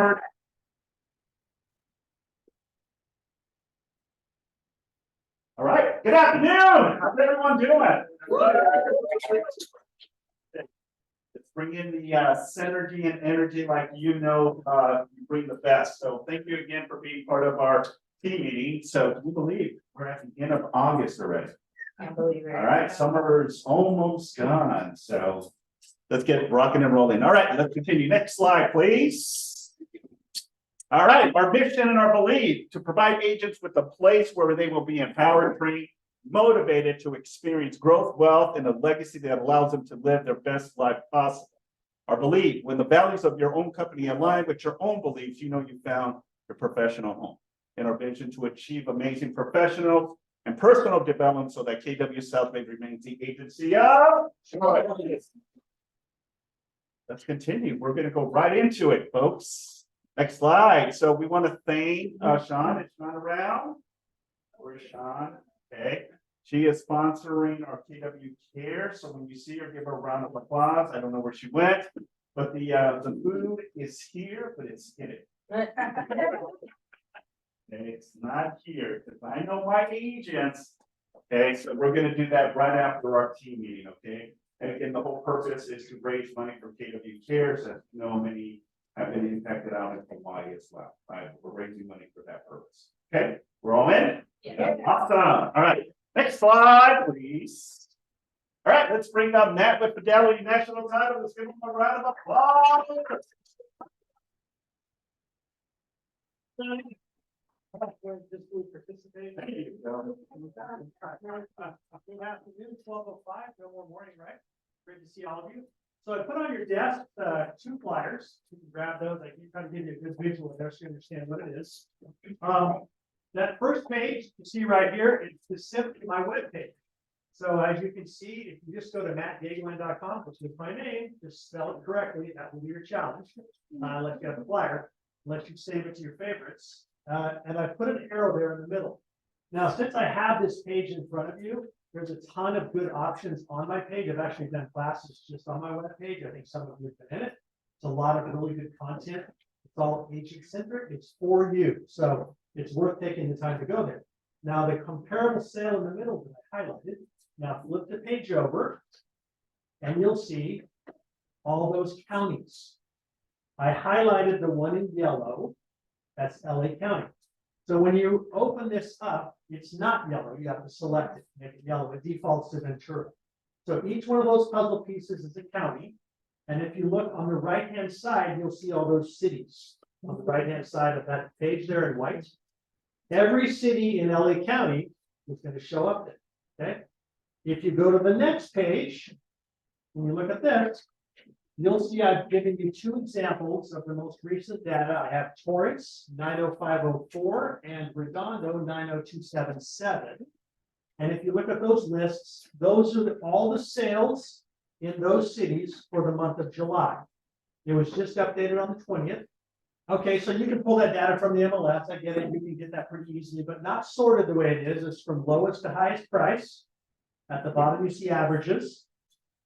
All right, good afternoon. How's everyone doing? Let's bring in the synergy and energy like you bring the best. So thank you again for being part of our team meeting. So can you believe we're at the end of August already? Can't believe it. All right, summer's almost gone. So let's get rocking and rolling. All right, let's continue. Next slide, please. All right, our mission and our belief to provide agents with a place where they will be empowered, trained, motivated to experience growth, wealth, and a legacy that allows them to live their best life possible. Our belief, when the values of your own company align with your own beliefs, you know you found your professional home. And our vision to achieve amazing professional and personal development so that KWSB remains the agency of choice. Let's continue. We're going to go right into it, folks. Next slide. So we want to thank Sean. Is Sean around? Where's Sean? Okay. She is sponsoring our KW Care. So when you see her, give her a round of applause. I don't know where she went, but the food is here, but it's hidden. It's not here because I know my agents. Okay, so we're going to do that right after our team meeting. Okay, and again, the whole purpose is to raise money for KW Care. So many have been impacted out in Hawaii as well. Right, we're raising money for that purpose. Okay, we're all in. Yeah. Awesome. All right, next slide, please. All right, let's bring up Matt with Fidelity National Title. Let's give him a round of applause. Participate. There you go. Good afternoon, 12:05, no more morning, right? Great to see all of you. So I put on your desk 2 flyers. You can grab those. I can try to give you a good visual there so you understand what it is. That first page you see right here is specifically my web page. So as you can see, if you just go to mattdageland.com, which is my name, just spell it correctly, that will be your challenge. Let you have the flyer, let you save it to your favorites. And I put an arrow there in the middle. Now, since I have this page in front of you, there's a ton of good options on my page. I've actually done classes just on my web page. I think some of you have been in it. It's a lot of really good content. It's all agent-centric. It's for you. So it's worth taking the time to go there. Now, the comparable sale in the middle that I highlighted. Now, flip the page over, and you'll see all those counties. I highlighted the one in yellow. That's LA County. So when you open this up, it's not yellow. You have to select it, make it yellow. It defaults to Ventura. So each one of those puzzle pieces is a county. And if you look on the right-hand side, you'll see all those cities on the right-hand side of that page there in white. Every city in LA County is going to show up there. Okay. If you go to the next page, when you look at this, you'll see I've given you 2 examples of the most recent data. I have Torrance 90504 and Redondo 90277. And if you look at those lists, those are all the sales in those cities for the month of July. It was just updated on the 20th. Okay, so you can pull that data from the MLS. I get it. You can get that pretty easily, but not sorted the way it is. It's from lowest to highest price. At the bottom, you see averages.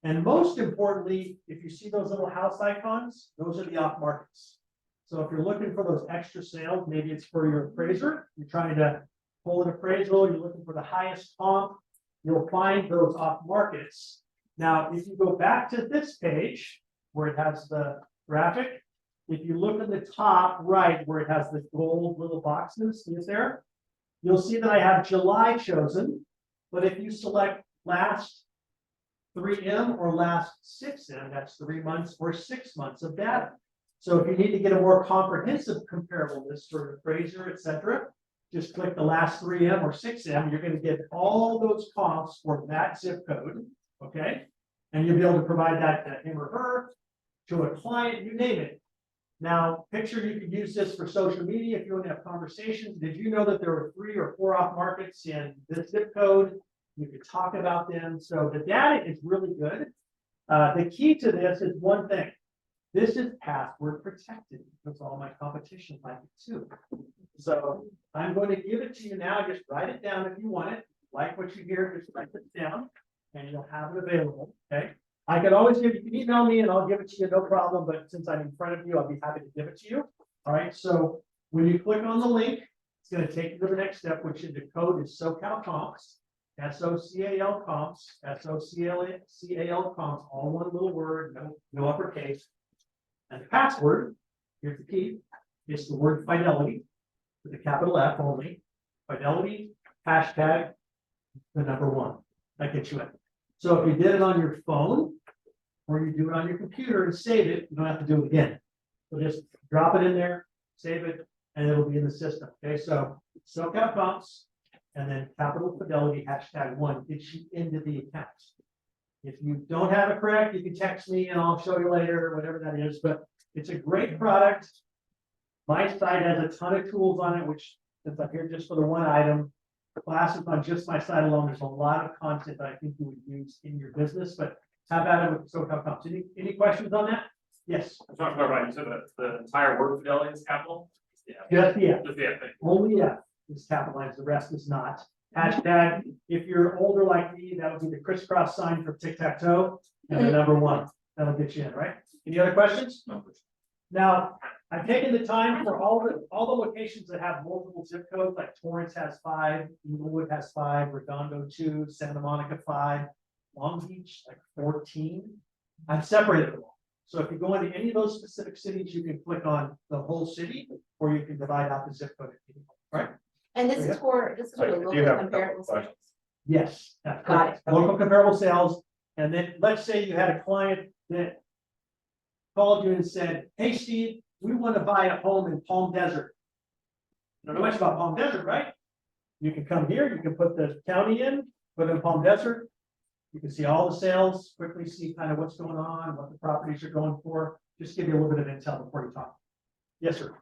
And most importantly, if you see those little house icons, those are the off markets. So if you're looking for those extra sales, maybe it's for your appraiser, you're trying to pull an appraisal, you're looking for the highest comp, you'll find those off markets. Now, if you go back to this page where it has the graphic, if you look at the top right where it has the gold little boxes, is there? You'll see that I have July chosen, but if you select last 3M or last 6M, that's 3 months or 6 months of data. So if you need to get a more comprehensive comparable list for an appraiser, et cetera, just click the last 3M or 6M. You're going to get all those comps for that zip code, okay? And you'll be able to provide that to him or her, to a client, you name it. Now, picture you could use this for social media if you want to have conversations. Did you know that there were 3 or 4 off markets in this zip code? You could talk about them. So the data is really good. The key to this is one thing. This is password protected because all my competition like it too. So I'm going to give it to you now. Just write it down if you want it. Like what you hear, just write it down and you'll have it available. Okay. I could always give you can email me and I'll give it to you, no problem. But since I'm in front of you, I'll be happy to give it to you. All right, so when you click on the link, it's gonna take you to the next step, which is the code is SoCal Comps. SOCAL Comps, SOCAL Comps, all one little word, no uppercase. And the password, here's the key, is the word fidelity with a capital F only. Fidelity, hashtag, the number 1. That gets you in. So if you did it on your phone, or you do it on your computer and save it, you don't have to do it again. So just drop it in there, save it, and it'll be in the system. Okay, so SoCal Comps, and then capital fidelity, hashtag 1 gets you into the account. If you don't have it correct, you can text me and I'll show you later, whatever that is, but it's a great product. My site has a ton of tools on it, which since I'm here just for the one item, classes on just my site alone, there's a lot of content that I think you would use in your business, but have at it with SoCal Comps. Any questions on that? Yes. I'm talking about, right, you said that the entire word fidelity is capital? Yeah. Just the F. Just the F thing. Only F is capitalized, the rest is not. Hashtag, if you're older like me, that would be the crisscross sign for tic-tac-toe and the number 1. That'll get you in, right? Any other questions? No. Now, I've taken the time for all the locations that have multiple zip codes, like Torrance has 5, Inglewood has 5, Redondo 2, Santa Monica 5, Long Beach like 14. I've separated them all. So if you go into any of those specific cities, you can click on the whole city, or you can divide out the zip code. Right? And this is for So the do local you have a comparable couple of sales. Yes, that's Got correct. it, okay. Local comparable sales, and then let's say you had a client that called you and said, hey, Steve, we want to buy a home in Palm Desert. You don't know much about Palm Desert, right? You can come here, you can put the county in, put in Palm Desert. You can see all the sales, quickly see kind of what's going on, what the properties are going for. Just give you a little bit of intel before you talk. Yes, sir.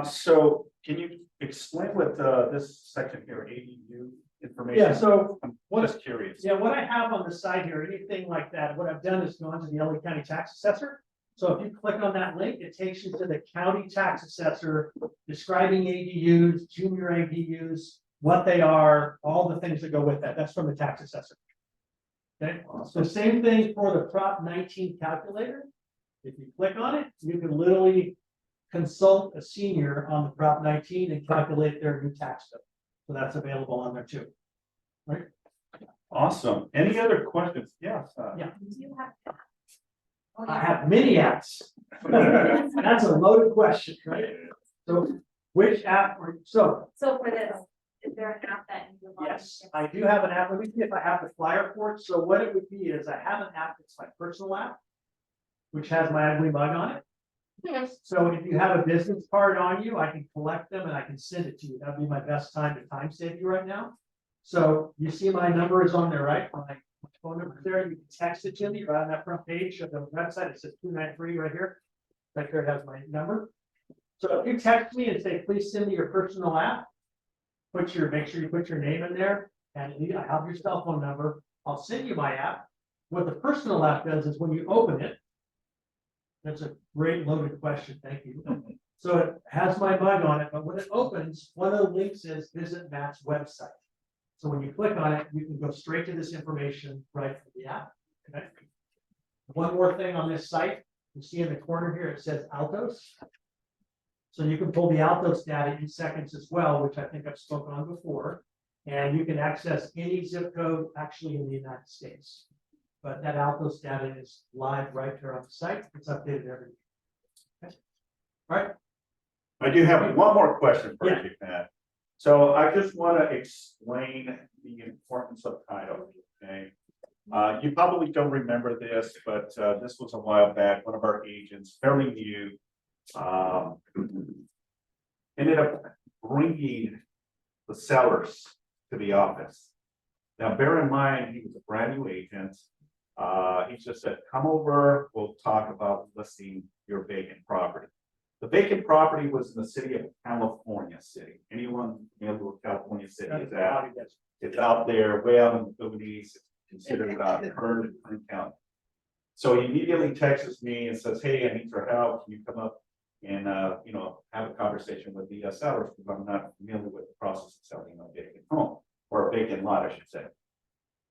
So can you explain what this section here, ADU information? Yeah, so I'm what just curious. Yeah, what I have on the side here, anything like that, what I've done is gone to the LA County Tax Assessor. So if you click on that link, it takes you to the county tax assessor describing ADUs, junior ADUs, what they are, all the things that go with that. That's from the tax assessor. Okay, so same thing for the Prop 19 calculator. If you click on it, you can literally consult a senior on the Prop 19 and calculate their new tax bill. So that's available on there too. Right? Awesome. Any other questions? Yes. Yeah. Do you have? I have many apps. That's a loaded question, right? So which app or so? So for this, is there an app that you would? Yes, I do have an app. Let me see if I have the flyer for it. So what it would be is I have an app that's my personal app, which has my ugly mug on it. Yes. So if you have a business card on you, I can collect them and I can send it to you. That'd be my best time to time save you right now. So you see my number is on there, right? My phone number is there. You can text it to me right on that front page of the website. It says 293 right here. Right there, it has my number. So if you text me and say, please send me your personal app, make sure you put your name in there and I have your cell phone number. I'll send you my app. What the personal app does is when you open it, that's a great loaded question. Thank you. So it has my mug on it, but when it opens, one of the links is visit Matt's website. So when you click on it, you can go straight to this information right from the app. Okay. One more thing on this site, you see in the corner here, it says Altos. So you can pull the Altos data in seconds as well, which I think I've spoken on before. And you can access any zip code actually in the United States. But that Altos data is live right here on the site. It's updated every week. Okay. All right. I do have one more question for Yeah. you, Pat. So I just want to explain the importance of title, okay? You probably don't remember this, but this was a while back. One of our agents, fairly new, ended up bringing the sellers to the office. Now, bear in mind, he was a brand new agent. He just said, come over, we'll talk about listing your vacant property. The vacant property was in the city of California City. Anyone familiar with California City is out? It's out there, way out in the boonies, considered Kern County. So he immediately texts me and says, hey, I need your help. Can you come up and have a conversation with the sellers, because I'm not familiar with the process of selling a vacant home or a vacant lot, I should say.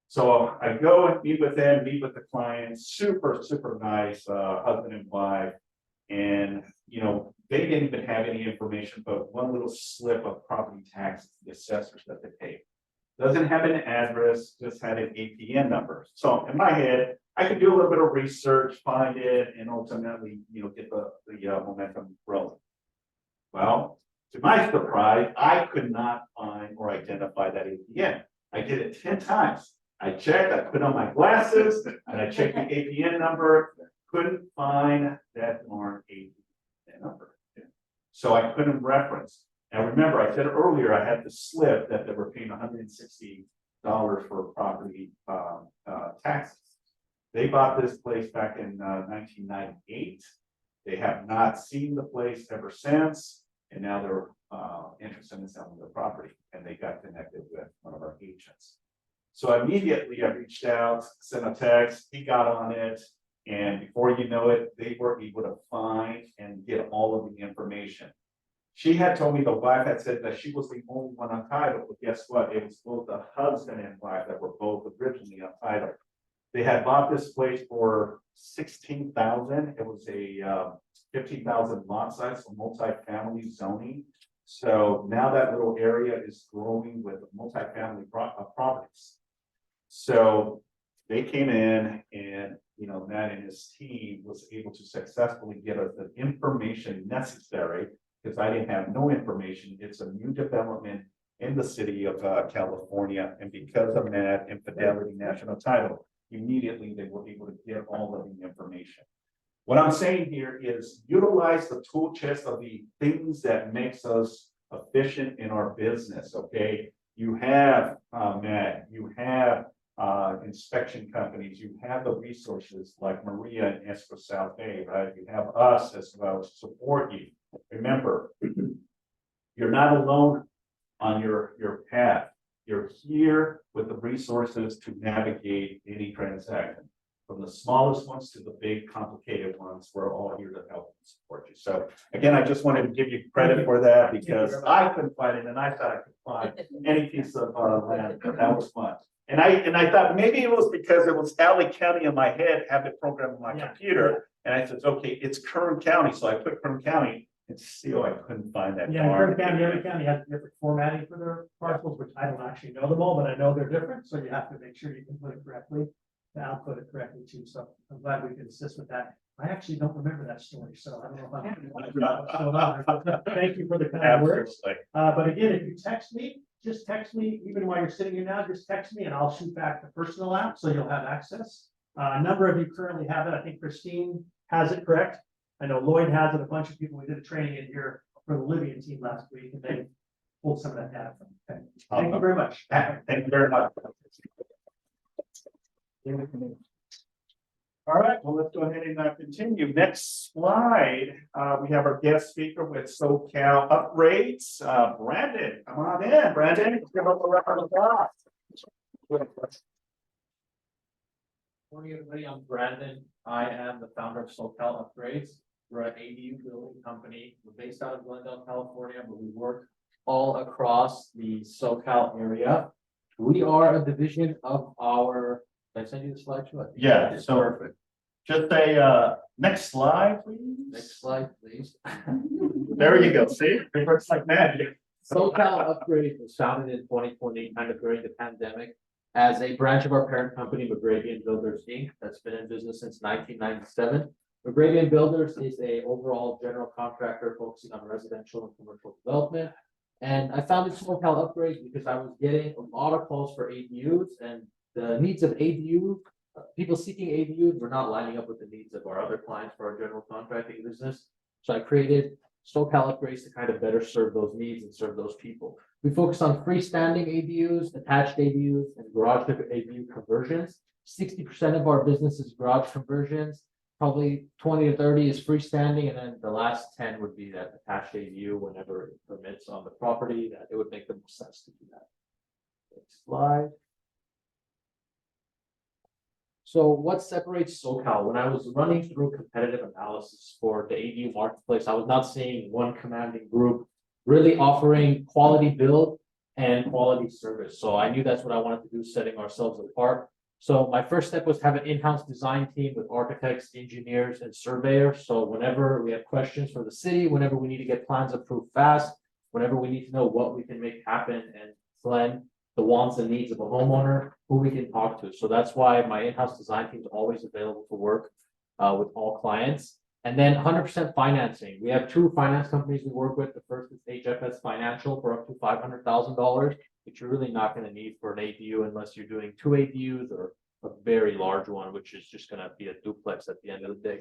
So I go and meet with them, meet with the client, super, super nice, husband and wife. And, they didn't even have any information, but one little slip of property taxes, the assessors that they pay. Doesn't have an address, just had an APN number. So in my head, I could do a little bit of research, find it, and ultimately, get the momentum rolling. Well, to my surprise, I could not find or identify that APN. I did it 10 times. I checked, I put on my glasses, and I checked the APN number, couldn't find that darn APN number. So I couldn't reference. Now, remember, I said earlier, I had the slip that they were paying $160 for property taxes. They bought this place back in 1998. They have not seen the place ever since, and now they're interested in selling the property, and they got connected with one of our agents. So immediately I reached out, sent a text, he got on it, and before you know it, they were able to find and get all of the information. She had told me the wife had said that she was the only one on title, but guess what? It was both the husband and wife that were both originally on title. They had bought this place for $16,000. It was a 15,000 lot size, so multi-family zoning. So now that little area is growing with multi-family properties. So they came in and, Matt and his team was able to successfully get us the information necessary, because I didn't have no information. It's a new development in the city of California. And because of Matt and Fidelity National Title, immediately they were able to get all of the information. What I'm saying here is utilize the tool chest of the things that makes us efficient in our business, okay? You have Matt, you have inspection companies, you have the resources like Maria and Esco South Bay, right? You have us as well to support you. Remember, you're not alone on your path. You're here with the resources to navigate any transaction. From the smallest ones to the big complicated ones, we're all here to help and support you. So again, I just wanted to give you credit for that, because I couldn't find it and I thought I could find any piece of land. That was fun. And I thought maybe it was because it was LA County in my head, have it programmed on my computer. And I said, okay, it's Kern County. So I put Kern County and still I couldn't find that. Yeah, Kern County, every county has different formatting for their parcels, which I don't actually know them all, but I know they're different. So you have to make sure you can put it correctly. To output it correctly too. So I'm glad we can assist with that. I actually don't remember that story, so I don't know if I'm. Thank you for the kind words. But again, if you text me, just text me, even while you're sitting here now, just text me and I'll shoot back the personal app so you'll have access. A number of you currently have it. I think Christine has it correct. I know Lloyd has it. A bunch of people, we did a training in here for the Libyan team last week and they pulled some of that data from. Okay. Thank you very much. Thank you very much. All right, well, let's go ahead and continue. Next slide, we have our guest speaker with SoCal Upgrades, Brandon. Come on in, Brandon. Give up a round of applause. Morning, everybody. I'm Brandon. I am the founder of SoCal Upgrades. We're an ADU building company. We're based out of Glendale, California, but we work all across the SoCal area. We are a division of our. Can I send you the slide show? Yeah, so perfect. Just a next slide, please. Next slide, please. There you go. See, it works like magic. SoCal Upgrade was founded in 2020, kind of during the pandemic, as a branch of our parent company, McGravian Builders Inc., that's been in business since 1997. McGravian Builders is a overall general contractor focusing on residential and commercial development. And I founded SoCal Upgrades because I was getting a lot of calls for ADUs, and the needs of ADU, people seeking ADUs were not lining up with the needs of our other clients for our general contracting business. So I created SoCal Upgrades to kind of better serve those needs and serve those people. We focus on freestanding ADUs, attached ADUs, and garage ADU conversions. 60% of our business is garage conversions. Probably 20 to 30 is freestanding, and then the last 10 would be that attached ADU whenever it permits on the property, that it would make the most sense to do that. Next slide. So what separates SoCal? When I was running through competitive analysis for the ADU marketplace, I was not seeing one commanding group really offering quality build and quality service. So I knew that's what I wanted to do, setting ourselves apart. So my first step was have an in-house design team with architects, engineers, and surveyors. So whenever we have questions for the city, whenever we need to get plans approved fast, whenever we need to know what we can make happen and plan the wants and needs of a homeowner, who we can talk to. So that's why my in-house design team is always available to work with all clients. And then 100% financing. We have two finance companies we work with. The first is HFS Financial for up to $500,000, which you're really not going to need for an ADU unless you're doing two ADUs or a very large one, which is just going to be a duplex at the end of the day.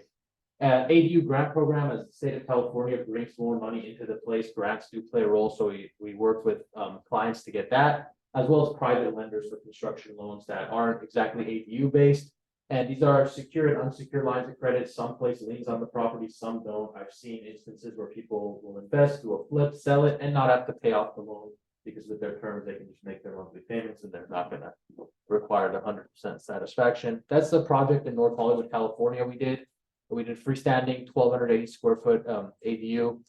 ADU grant program, as the state of California brings more money into the place, grants do play a role. So we work with clients to get that, as well as private lenders for construction loans that aren't exactly ADU based. And these are secure and unsecured lines of credit. Some place liens on the property, some don't. I've seen instances where people will invest, do a flip, sell it, and not have to pay off the loan because with their terms, they can just make their monthly payments and they're not going to require the 100% satisfaction. That's the project in North Hollywood, California we did. We did freestanding 1,280 square foot ADU.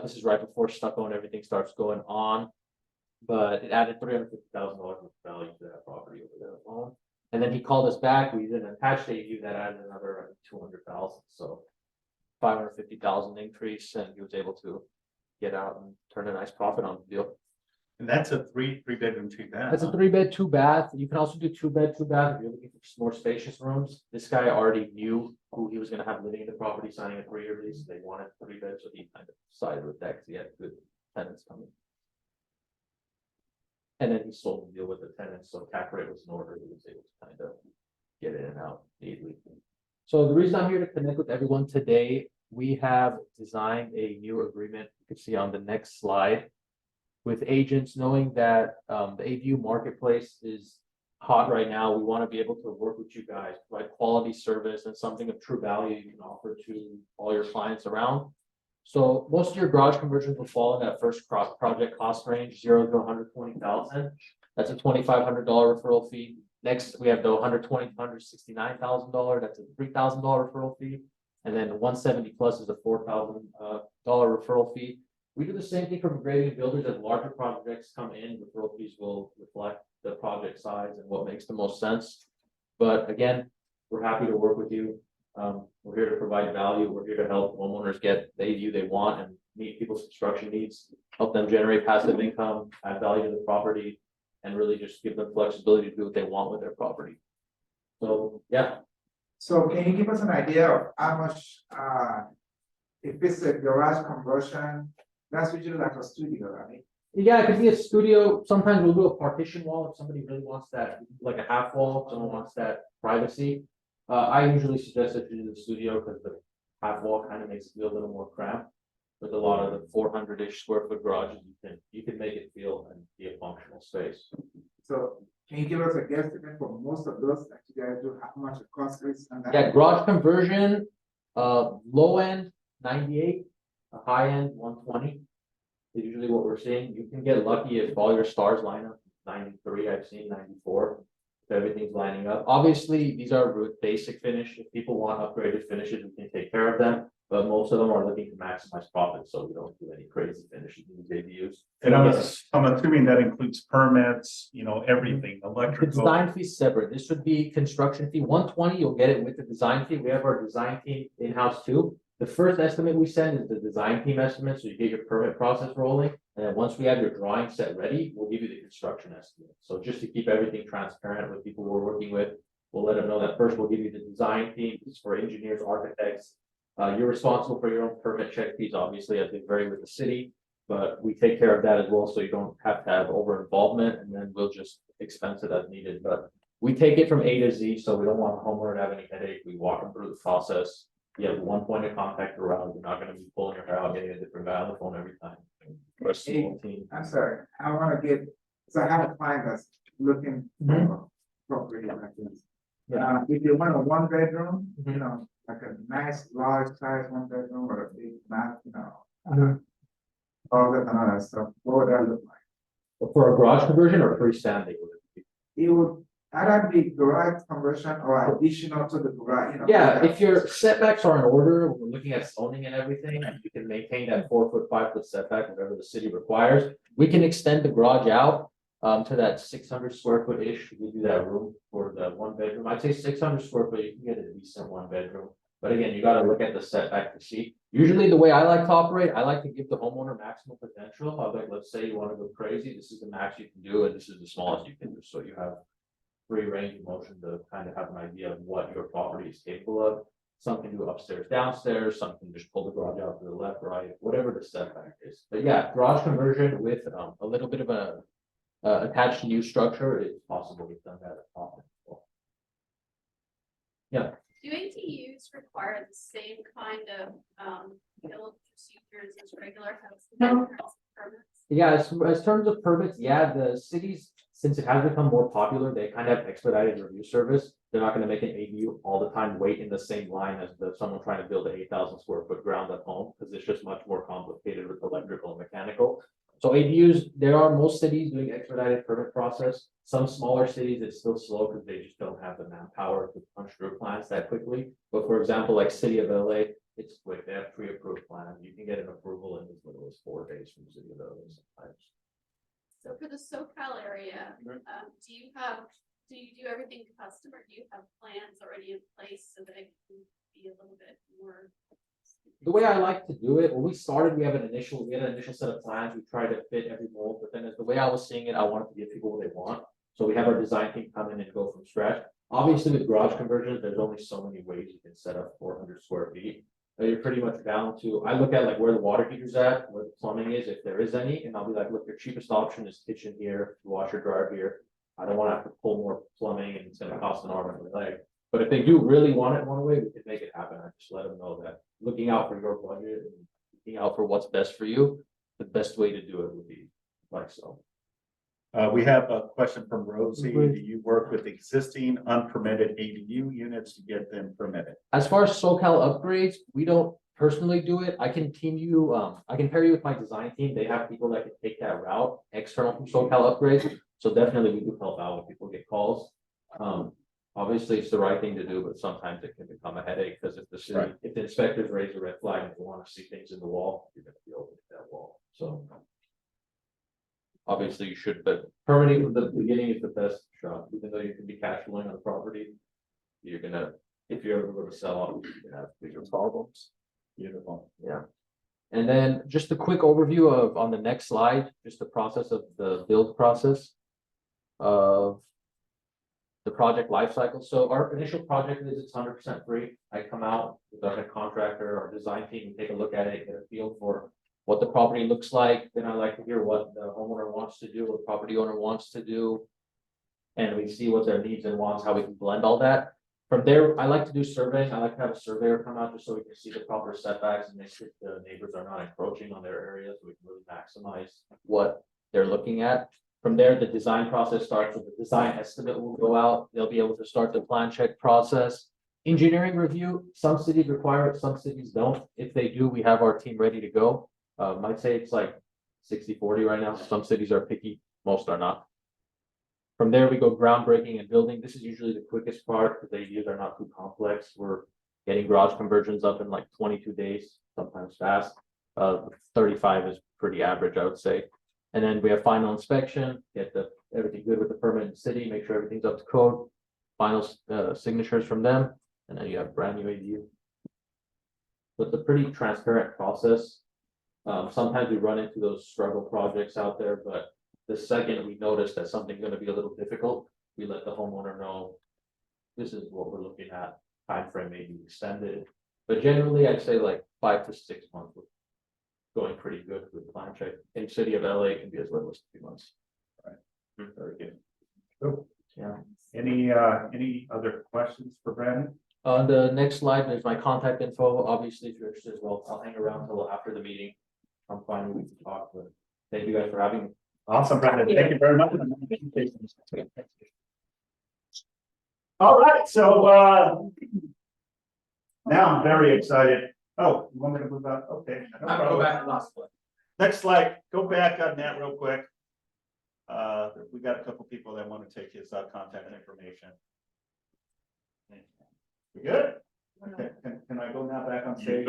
This is right before stucco and everything starts going on. But it added $350,000 of value to that property over there alone. And then he called us back. We did an attached ADU that added another 200,000. So 550,000 increase, and he was able to get out and turn a nice profit on the deal. And that's a three bedroom, 2 bath. That's a 3-bed, 2-bath. You can also do 2-bed, 2-bath if you're looking for more spacious rooms. This guy already knew who he was going to have living in the property, signing a 3-year lease. They wanted 3 beds, so he kind of sided with that because he had good tenants coming. And then he sold the deal with the tenants, so cap rate was in order. He was able to kind of get in and out neatly. So the reason I'm here to connect with everyone today, we have designed a new agreement. You can see on the next slide with agents, knowing that the ADU marketplace is hot right now. We want to be able to work with you guys, provide quality service and something of true value you can offer to all your clients around. So most of your garage conversions will fall in that first project cost range, 0 to 120,000. That's a $2,500 referral fee. Next, we have the 120 to $169,000. That's a $3,000 referral fee. And then 170 plus is a $4,000 referral fee. We do the same thing for grading builders. As larger projects come in, referral fees will reflect the project size and what makes the most sense. But again, we're happy to work with you. We're here to provide value. We're here to help homeowners get the ADU they want and meet people's construction needs, help them generate passive income, add value to the property, and really just give them flexibility to do what they want with their property. So, yeah. So can you give us an idea of how much, if it's a garage conversion, that's usually like a studio, right? Yeah, it could be a studio. Sometimes we'll do a partition wall if somebody really wants that, like a half wall, someone wants that privacy. I usually suggest that you do the studio because the half wall kind of makes it feel a little more cramped. With a lot of the 400-ish square foot garages, you can make it feel and be a functional space. So can you give us a guesstimate for most of those that you guys do, how much it costs and that? Yeah, garage conversion, low end 98, a high end 120 is usually what we're seeing. You can get lucky if all your stars line up. 93, I've seen 94. If everything's lining up. Obviously, these are basic finish. If people want upgraded finishes, we can take care of them. But most of them are looking to maximize profit, so we don't do any crazy finishes in these ADUs. And I'm assuming that includes permits, everything, The electrical. design fee separate. This would be construction fee 120. You'll get it with the design fee. We have our design team in-house too. The first estimate we send is the design team estimate, so you get your permit process rolling. And then once we have your drawing set ready, we'll give you the construction estimate. So just to keep everything transparent with people we're working with, we'll let them know that first we'll give you the design fee. It's for engineers, architects. You're responsible for your own permit check fees, obviously, as they vary with the city, but we take care of that as well, so you don't have to have over involvement, and then we'll just expense it as needed. But we take it from A to Z, so we don't want the homeowner to have any headache. We walk them through the process. You have one point of contact around. You're not going to be pulling your hair out, getting a different guy on the phone every time. We're a small team. I'm sorry, I want to get, so I have a client that's looking for property like this. If you want a 1-bedroom, like a nice large size 1-bedroom or a big bath, all that and all that stuff, what would that look like? For a garage conversion or freestanding? It would either be garage conversion or additional to the garage, Yeah, if your setbacks are in order, we're looking at zoning and everything, and you can maintain that 4-foot, 5-foot setback, whatever the city requires. We can extend the garage out. To that 600 square foot-ish, we do that room for the one bedroom. I'd say 600 square foot, you can get a decent one bedroom. But again, you gotta look at the setback to see. Usually the way I like to operate, I like to give the homeowner maximum potential. I'm like, let's say you wanna go crazy, this is the max you can do, and this is the smallest you can do, so you have free range of motion to kind of have an idea of what your property is capable of. Some can do upstairs, downstairs, some can just pull the garage out to the left, right, whatever the setback is. But yeah, garage conversion with a little bit of a attached new structure is possible. We've done that often. Yeah. Do ATUs require the same kind of build procedures as regular houses? No. Permits? Yeah, as terms of permits, yeah, the cities, since it has become more popular, they kind of have expedited review service. They're not gonna make an ADU all the time, wait in the same line as someone trying to build an 8,000 square foot ground up home, because it's just much more complicated with electrical and mechanical. So ADUs, there are most cities doing expedited permit process. Some smaller cities, it's still slow because they just don't have the manpower to punch through plans that quickly. But for example, like City of LA, it's quick, they have pre-approved plans. You can get an approval in as little as 4 days from City of LA sometimes. So for the SoCal area, do you do everything custom, or do you have plans already in place so that it can be a little bit more? The way I like to do it, when we started, we had an initial set of plans. We tried to fit every mold, but then as the way I was seeing it, I wanted to give people what they want. So we have our design team come in and go from scratch. Obviously, with garage conversions, there's only so many ways you can set up 400 square feet. You're pretty much down to, I look at like where the water heater's at, where the plumbing is, if there is any, and I'll be like, look, your cheapest option is kitchen here, washer, dryer here. I don't want to have to pull more plumbing and it's going to cost an arm and a leg. But if they do really want it one way, we can make it happen. I just let them know that looking out for your budget and looking out for what's best for you, the best way to do it would be like so. We have a question from Rosie. Do you work with existing unpermitted ADU units to get them permitted? As far as SoCal upgrades, we don't personally do it. I can team you, I can pair you with my design team. They have people that can take that route external from SoCal upgrades. So definitely we do help out when people get calls. Obviously it's the right thing to do, but sometimes it can become a headache because if the city, Right. if the inspectors raise a red flag and they want to see things in the wall, you're going to be open to that wall. So obviously you should, but permitting from the beginning is the best shot, even though you can be cash flowing on the property. You're gonna, if you're ever going to sell off, you're gonna have bigger problems. Beautiful. Yeah. And then just a quick overview of on the next slide, just the process of the build process of the project lifecycle. So our initial project is it's 100% free. I come out with our contractor, our design team, and take a look at it, get a feel for what the property looks like. Then I like to hear what the homeowner wants to do, what the property owner wants to do. And we see what their needs and wants, how we can blend all that. From there, I like to do surveying. I like to have a surveyor come out just so we can see the proper setbacks and make sure the neighbors are not encroaching on their areas. So we can really maximize what they're looking at. From there, the design process starts with the design estimate will go out. They'll be able to start the plan check process. Engineering review, some cities require it, some cities don't. If they do, we have our team ready to go. I'd say it's like 60-40 right now. Some cities are picky, most are not. From there, we go groundbreaking and building. This is usually the quickest part because the ADUs are not too complex. We're getting garage conversions up in like 22 days, sometimes fast. 35 is pretty average, I would say. And then we have final inspection, get everything good with the permit in the city, make sure everything's up to code. Final signatures from them, and then you have brand new ADU. So it's a pretty transparent process. Sometimes we run into those struggle projects out there, but the second we notice that something's going to be a little difficult, we let the homeowner know this is what we're looking at. Time frame may be extended, but generally I'd say like 5 to 6 months. Going pretty good with plan check. In City of LA, it can be as little as 2 months. Right. Very good. Cool. Yeah. Any other questions for Brandon? On the next slide, there's my contact info. Obviously, if you're interested as well, I'll hang around until after the meeting. I'm fine, we can talk, but thank you guys for having me. Awesome, Brandon. Thank you very much. All right, so now I'm very excited. Oh, you want me to move on? Okay. no I'm gonna go problem. back to the last slide. Next slide, go back on that real quick. We got a couple people that want to take his contact information. We good? Okay, can I go now back on stage?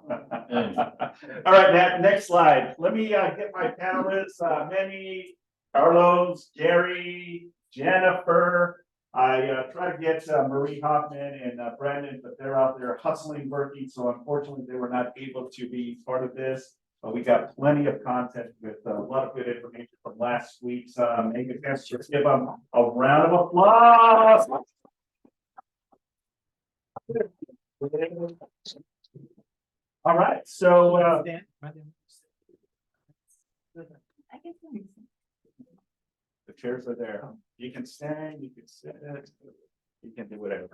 All right, next slide. Let me get my panelists, Manny, Carlos, Gary, Jennifer. I tried to get Marie Hoffman and Brandon, but they're out there hustling, working, so unfortunately they were not able to be part of this. But we got plenty of content with a lot of good information from last week's mega camps. Let's give them a round of applause. All right, so the chairs are there. You can stand, you can sit, you can do whatever.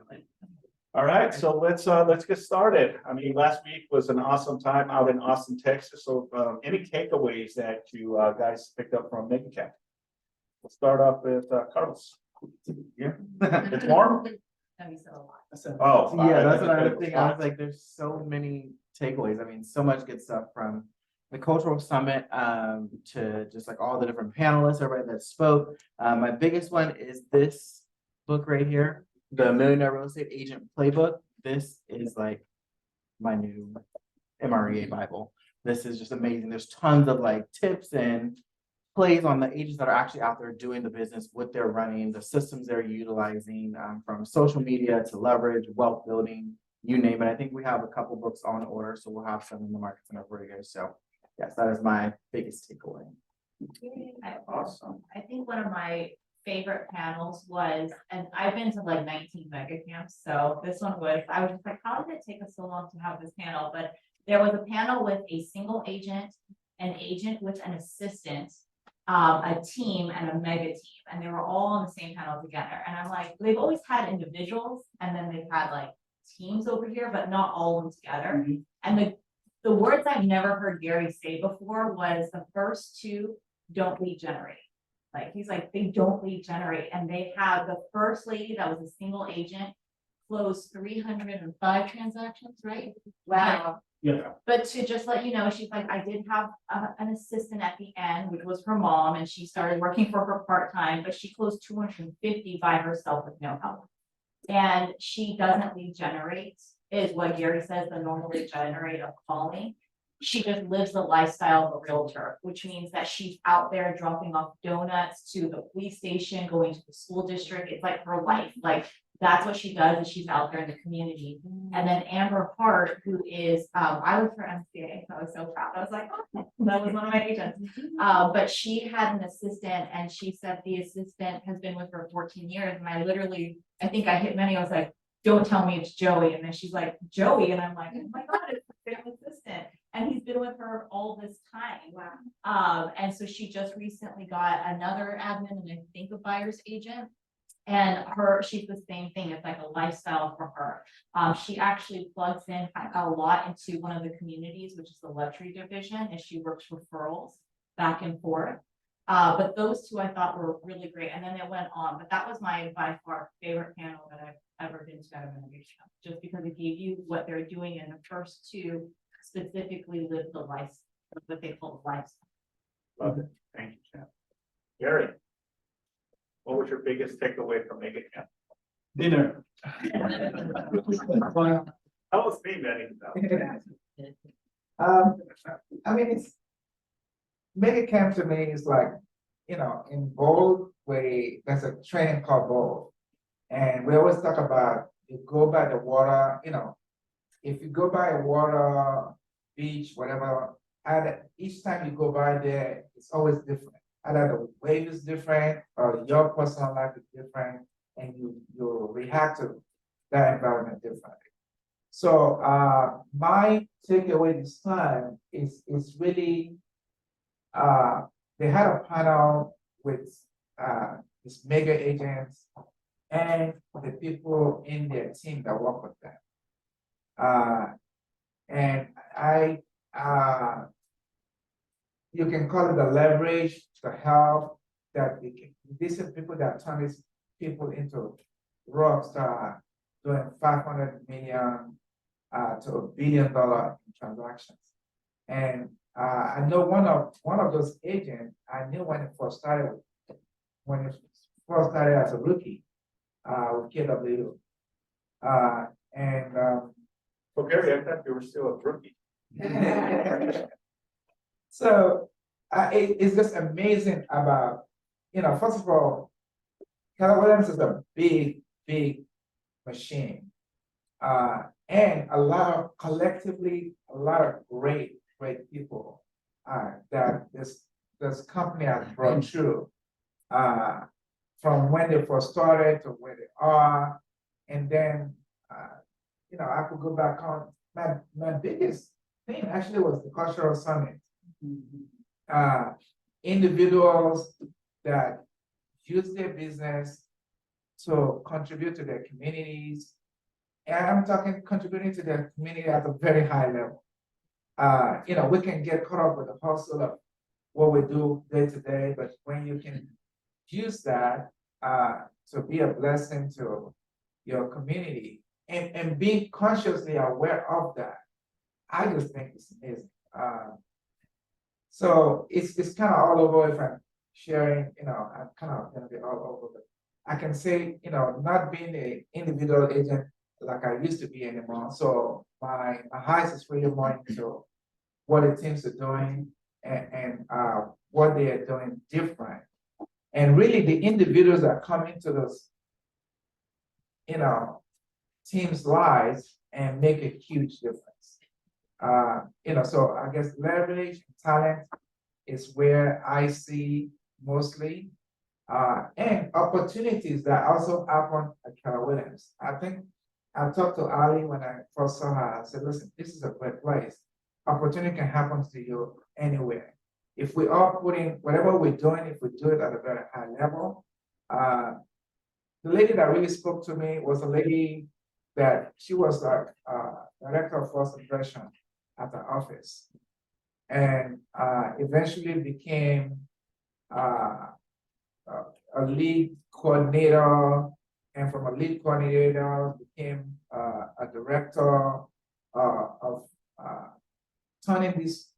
All right, so let's get started. I mean, last week was an awesome time out in Austin, Texas. So any takeaways that you guys picked up from Mega Camp? We'll start off with Carlos. Yeah, it's warm. Oh, Yeah, that's what I was thinking. I was like, there's so many takeaways. I mean, so much good stuff from the cultural summit to just like all the different panelists, everybody that spoke. My biggest one is this book right here, the Millionaire Real Estate Agent Playbook. This is like my new MREA Bible. This is just amazing. There's tons of like tips and plays on the agents that are actually out there doing the business, what they're running, the systems they're utilizing, from social media to leverage, wealth building, you name it. I think we have a couple books on order, so we'll have some in the market center for you guys. So yes, that is my biggest takeaway. Awesome. I think one of my favorite panels was, and I've been to like 19 mega camps, so this one was, I was just like, how did it take us so long to have this panel? But there was a panel with a single agent, an agent with an assistant, a team and a mega team, and they were all on the same panel together. And I'm like, they've always had individuals and then they've had like teams over here, but not all of them together. Mhm. And the words I've never heard Gary say before was the first two don't lead generate. Like he's like, they don't lead generate. And they have the first lady that was a single agent closed 305 transactions, right? Wow. Yeah. But to just let you know, she's like, I did have an assistant at the end, which was her mom, and she started working for her part-time, but she closed 250 by herself with no help. And she doesn't lead generate, is what Gary says, the normal lead generate of calling. She just lives the lifestyle of a realtor, which means that she's out there dropping off donuts to the police station, going to the school district. It's like her life. Like that's what she does, is she's out there in the community. And then Amber Hart, who is, I was her MCA, so I was so proud. I was like, oh, that was one of my agents. But she had an assistant, and she said the assistant has been with her 14 years. And I think I hit many, I was like, don't tell me it's Joey. And then she's like, Joey. And I'm like, oh my God, it's the same assistant. And he's been with her all this time. Wow. And so she just recently got another admin and I think a buyer's agent. And she's the same thing. It's like a lifestyle for her. She actually plugs in a lot into one of the communities, which is the luxury division, and she works referrals back and forth. But those two I thought were really great. And then it went on, but that was my by far favorite panel that I've ever been to at a renovation, just because it gave you what they're doing in the first two, specifically live the life, what they call lifestyle. Love it. Thank you, Sam. Gary, what was your biggest takeaway from Mega Camp? Dinner. How was me, Benny? I mean, it's Mega Camp to me is like, in Bold, there's a training called Bold. And we always talk about, you go by the water, if you go by a water, beach, whatever, each time you go by there, it's always different. Either the wave is different or your personal life is different, and you react to that environment differently. So my takeaway this time is really they had a panel with these mega agents and the people in their team that work with them. And you can call it the leverage, the help that these are people that turn these people into rock star doing 500 million to $1 billion in transactions. And I know one of those agents I knew when it first started as a rookie with KW. Well, Gary, I thought you were still a rookie. So it's just amazing about first of all, Keller Williams is a big, big machine. And a lot of collectively, a lot of great people that this company has brought through. From when they first started to where they are, and then I could go back on my biggest thing actually was the cultural summit. Individuals that use their business to contribute to their communities. And I'm talking contributing to their community at a very high level. We can get caught up with the hustle of what we do day to day, but when you can use that to be a blessing to your community and being consciously aware of that, I just think it's amazing. So it's kind of all over. If I'm sharing, I'm kind of gonna be all over, but I can say, not being an individual agent like I used to be anymore. So my eyes is really more into what the teams are doing and what they are doing different. And really the individuals that come into those, teams' lives and make a huge difference. So I guess leverage talent is where I see mostly, and opportunities that also happen at Keller Williams. I think I talked to Ali when I first saw her. I said, listen, this is a great place. Opportunity can happen to you anywhere. If we are putting whatever we're doing, if we do it at a very high level. The lady that really spoke to me was a lady that she was like director of first impression at the office, and eventually became a lead coordinator, and from a lead coordinator became a director of turning this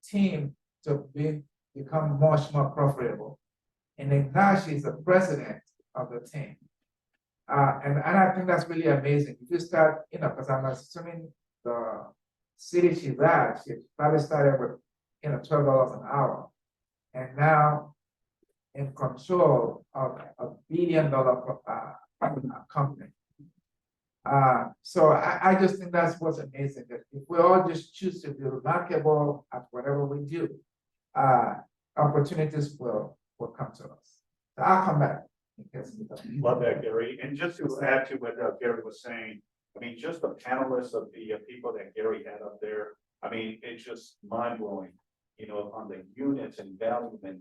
team to become much more profitable. And then now she's the president of the team. And I think that's really amazing. If you start, because I'm assuming the city she's at, she probably started with, $12 an hour. And now in control of $1 billion company. So I just think that's what's amazing, that if we all just choose to be remarkable at whatever we do, opportunities will come to us. So I'll come back. Love that, Gary. And just to add to what Gary was saying, I mean, just the panelists of the people that Gary had up there, I mean, it's just mind blowing, on the units and value and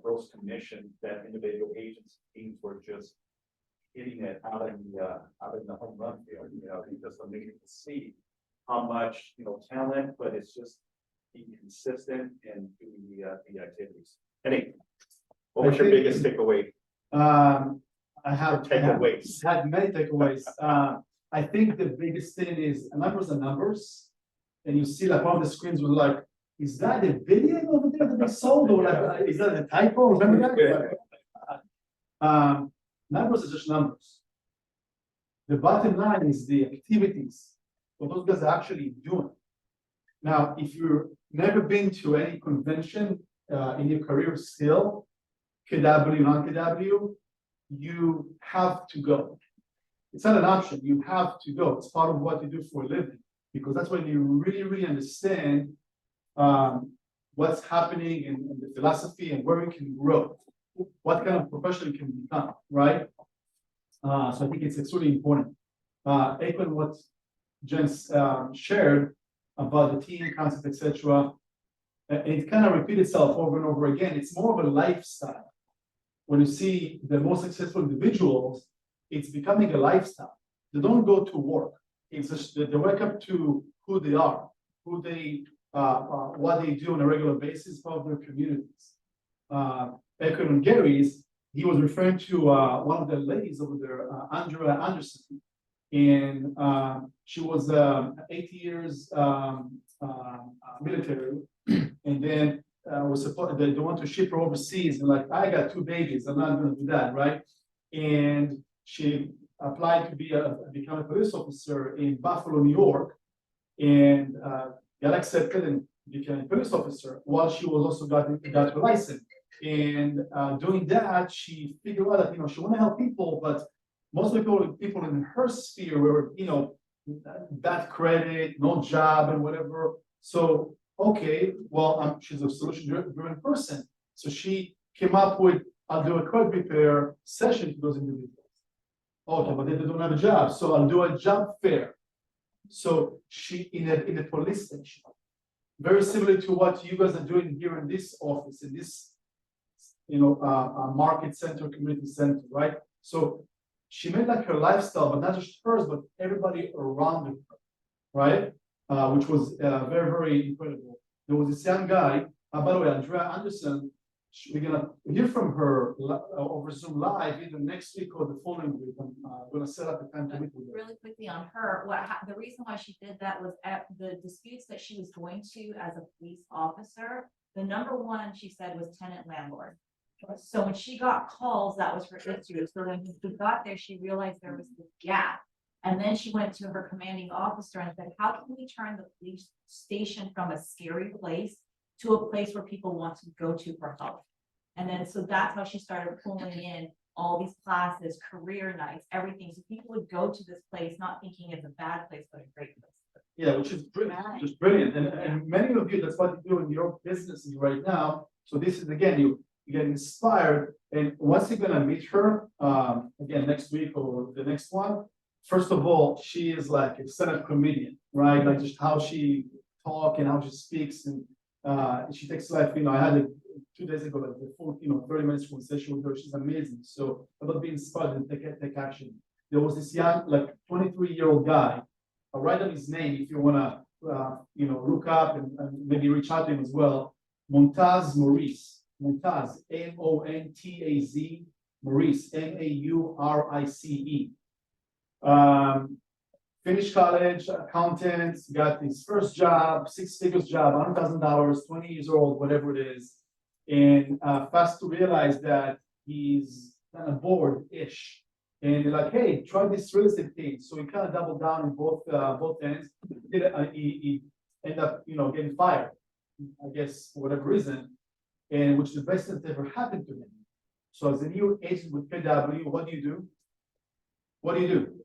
gross commission that individual agents teams were just hitting it out in the home run field. It's just amazing to see how much, talent, but it's just being consistent and doing the activities. Any, what was your biggest takeaway? I have Takeaways. had many takeaways. I think the biggest thing is numbers are numbers, and you see like one of the screens was like, is that a video over there that they sold, or like is that a typo? Remember that? Numbers are just numbers. The bottom line is the activities what those guys are actually doing. Now, if you've never been to any convention in your career still, KW, non-KW, you have to go. It's not an option, you have to go. It's part of what you do for a living, because that's when you really, really understand what's happening in the philosophy and where you can grow, what kind of professional you can become, right? So I think it's really important. Echoing what Jen shared about the team concept, etc. It kind of repeats itself over and over again. It's more of a lifestyle. When you see the most successful individuals, it's becoming a lifestyle. They don't go to work. It's just they wake up to who they are, who they, what they do on a regular basis for their communities. Echoing Gary's, he was referring to one of the ladies over there, Andrea Anderson, and she was 8 years military, and then was supposed they want to ship her overseas, and like, I got 2 babies, I'm not going to do that, right? And she applied to become a police officer in Buffalo, New York, and got accepted and became a police officer while she was also got her license. And doing that, she figured out that, she wanna help people, but most of the people in her sphere were, bad credit, no job and whatever. So, okay, well, she's a solution-driven person. So she came up with, I'll do a credit repair session to those individuals. Okay, but they don't have a job, so I'll do a job fair. So she, in a police station, very similar to what you guys are doing here in this office, in this, market center, community center, right? So she made like her lifestyle, but not just hers, but everybody around her, right? Which was very, very incredible. There was this young guy, by the way, Andrea Anderson. We're gonna hear from her over Zoom live either next week or the following week. I'm gonna set up a time to meet with her. Really quickly on her, the reason why she did that was at the disputes that she was going to as a police officer. The number one, she said, was tenant landlord. So when she got calls, that was her issue. So when she got there, she realized there was this gap. And then she went to her commanding officer and said, how can we turn the police station from a scary place to a place where people want to go to for help? And then, so that's how she started pulling in all these classes, career nights, everything. So people would go to this place, not thinking it's a bad place, but a great place. Yeah, which is brilliant, just brilliant. And many of you, that's what you do in your businesses right now. So this is, again, you get inspired. And once you're gonna meet her, again, next week or the next one, first of all, she is like a stand-up comedian, right? Like just how she talk and how she speaks, and she takes life. I had it 2 days ago, like the full, 30 minutes conversation with her. She's amazing. So about being inspired and take action. There was this young, like 23-year-old guy. I'll write down his name if you wanna, look up and maybe reach out to him as well. Montaz Maurice. Montaz, Montaz, Maurice, Maurice. Finished college, accountant, got his first job, 6 figures job, $100,000, 20 years old, whatever it is. And fast to realize that he's kind of bored-ish. And they're like, hey, try this real estate thing. So he kind of doubled down in both ends. He ended up, getting fired, I guess, for whatever reason, and which is the best that ever happened to him. So as a new agent with KW, what do you do? What do you do?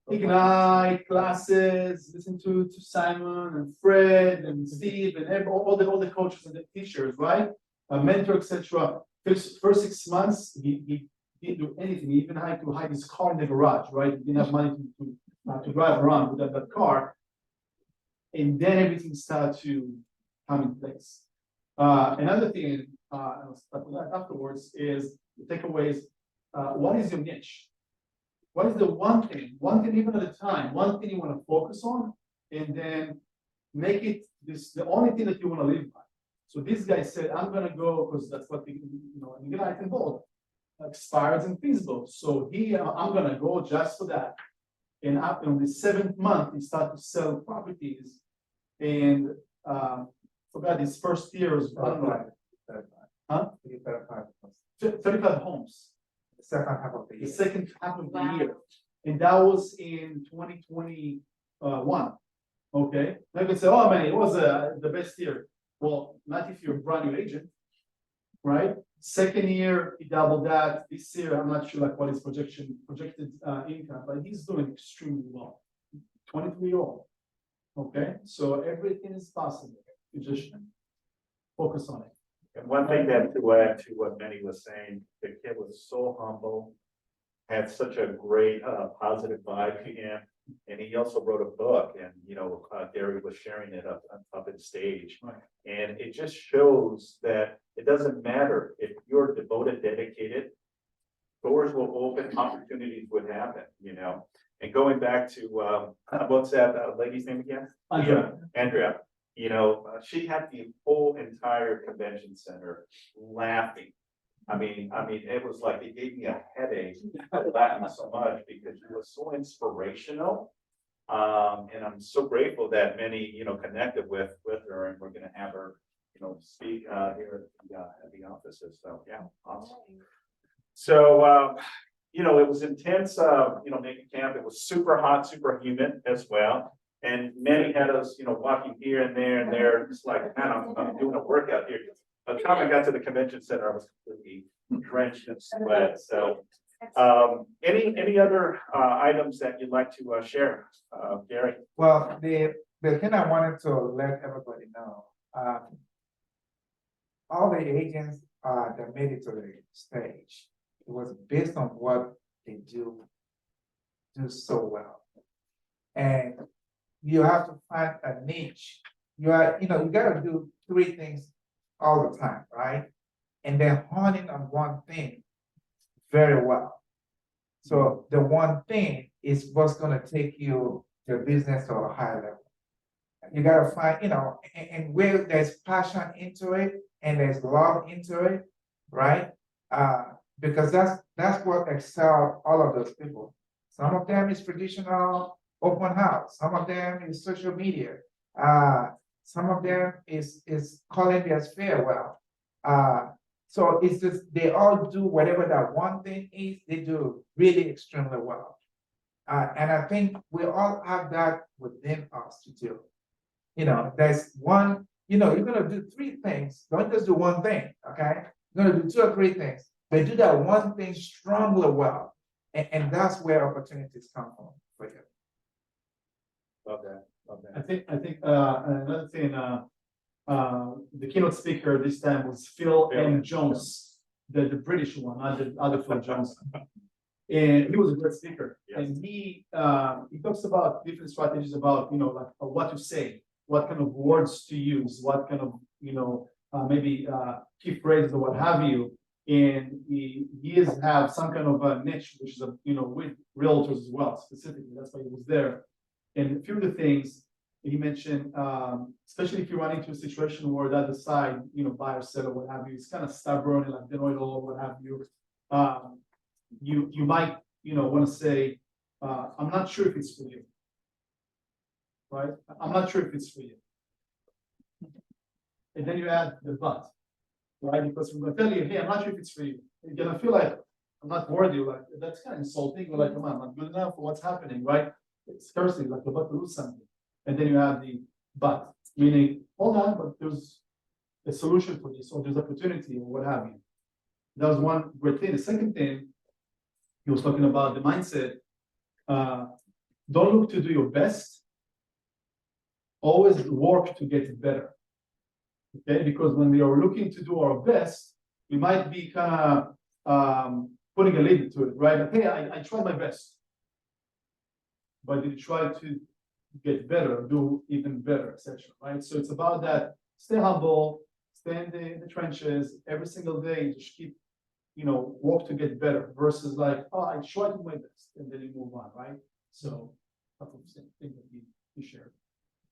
Ignite classes, listen to Simon and Fred and Steve and all the coaches and the teachers, right? A mentor, etc. First 6 months, he didn't do anything. He even had to hide his car in the garage, right? He didn't have money to drive around with that car. And then everything started to come in place. Another thing afterwards is the takeaways. What is your niche? What is the one thing even at a time, one thing you want to focus on, and then make it the only thing that you want to live by. So this guy said, I'm gonna go because that's what I can hold. Expires and feasible. So I'm gonna go just for that. And after the 7th month, he started to sell properties, and forgot his first year was 35 homes. The second half of the year. The second half of the year. And that was in 2021. Okay. Now you can say, oh man, it was the best year. Well, not if you're a brand new agent, right? Second year, he doubled that. This year, I'm not sure like what his projected income, but he's doing extremely well. 23-year-old. Okay, so everything is possible. You just focus on it. And one thing that to add to what Benny was saying, the kid was so humble, had such a great positive vibe to him. And he also wrote a book, and Gary was sharing it up in stage. Right. And it just shows that it doesn't matter if you're devoted, dedicated, doors will open, opportunities would happen, And going back to what's that lady's name again? Andrea. Andrea. She had the whole entire convention center laughing. I mean, it was like it gave me a headache laughing so much because it was so inspirational. And I'm so grateful that many, connected with her, and we're going to have her, speak here at the offices. So yeah, awesome. So it was intense. Making camp. It was super hot, super humid as well. And many had us, walking here and there, just like, man, I'm doing a workout here. By the time I got to the convention center, I was completely drenched in sweat, so. Any other, items that you'd like to, share, Gary? Well, the thing I wanted to let everybody know, all the agents, that made it to the stage, it was based on what they do so well. And you have to find a niche. You gotta do three things all the time, right? And then honing on one thing very well. So the one thing is what's gonna take your business to a higher level. You gotta find, and where there's passion into it and there's love into it, right? Because that's what excel all of those people. Some of them is traditional open house, some of them is social media, some of them is calling their sphere well. So it's just, they all do whatever that one thing is, they do really extremely well. And I think we all have that within us to do. There's one, you're gonna do three things, don't just do one thing, okay? You're gonna do two or three things, but do that one thing strongly well. And that's where opportunities come from for you. Love that, love that. I think, another thing, the keynote speaker this time was Phil M. Jones, the British one, not the other Phil Jones. And he was a great speaker. Yes. And he talks about different strategies about, like what to say, what kind of words to use, what kind of, maybe key phrases or what have you. And he have some kind of a niche, which is with realtors as well, specifically. That's why he was there. And a few of the things he mentioned, especially if you run into a situation where the other side, buyer, seller, what have you, it's kind of stubborn and like they know it all, what have you. You might, want to say, I'm not sure if it's for you. Right? I'm not sure if it's for you. And then you add the but, right? Because we're going to tell you, hey, I'm not sure if it's for you. You're going to feel like I'm not worthy. Like that's kind of insulting. We're like, come on, I'm not good enough for what's happening, right? It's scarcely like you're about to lose something. And then you add the but, meaning, hold on, but there's a solution for this, or there's opportunity, or what have you. That was one great thing. The second thing, he was talking about the mindset. Don't look to do your best. Always work to get better. Okay, because when we are looking to do our best, we might be kind of putting a limit to it, right? Like, hey, I tried my best. But did you try to get better, do even better, etc. Right? So it's about that. Stay humble, stay in the trenches every single day. Just keep, work to get better. Versus like, oh, I tried to do my best, and then you move on, right? So, a couple of things that you shared.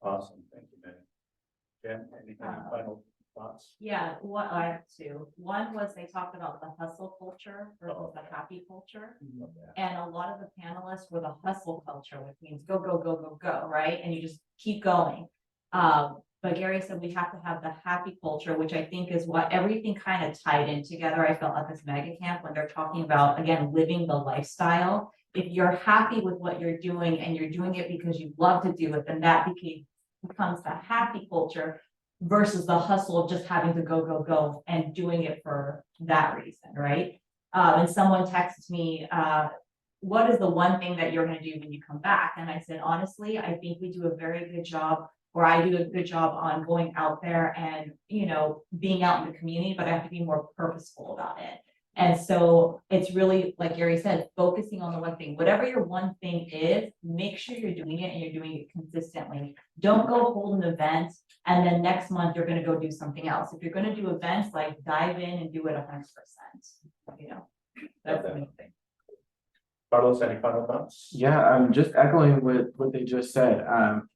Awesome, thank you, Benny. Jen, any final thoughts? Yeah, I have two. One was they talked about the hustle culture versus the happy culture. Love that. And a lot of the panelists were the hustle culture, which means go, go, go, go, go, right? And you just keep going. But Gary said we have to have the happy culture, which I think is what everything kind of tied in together. I felt at this mega camp when they're talking about, again, living the lifestyle. If you're happy with what you're doing and you're doing it because you love to do it, then that becomes the happy culture versus the hustle of just having to go, go, go and doing it for that reason, right? And someone texted me, what is the one thing that you're going to do when you come back? And I said, honestly, I think we do a very good job, or I do a good job on going out there and, being out in the community, but I have to be more purposeful about it. And so it's really, like Gary said, focusing on the one thing, whatever your one thing is, make sure you're doing it and you're doing it consistently. Don't go hold an event and then next month you're going to go do something else. If you're going to do events, like dive in and do it 100%. That's the main thing. Carlos, any final thoughts? Yeah, I'm just echoing with what they just said.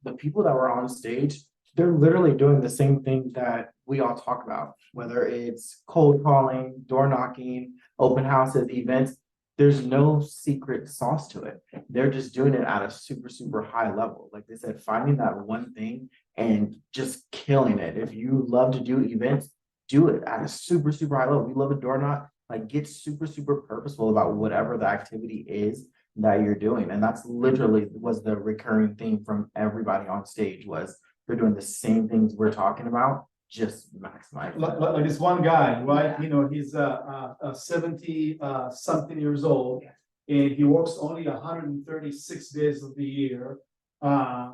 The people that were on stage, they're literally doing the same thing that we all talk about, whether it's cold calling, door knocking, open houses, events. There's no secret sauce to it. They're just doing it at a super, super high level. Like they said, finding that one thing and just killing it. If you love to do events, do it at a super, super high level. If you love a door knock, like get super, super purposeful about whatever the activity is that you're doing. And that's literally was the recurring theme from everybody on stage was they're doing the same things we're talking about, just maximize. Like this one guy, right? Yeah. You know, he's 70 something years old. And he works only 136 days of the year.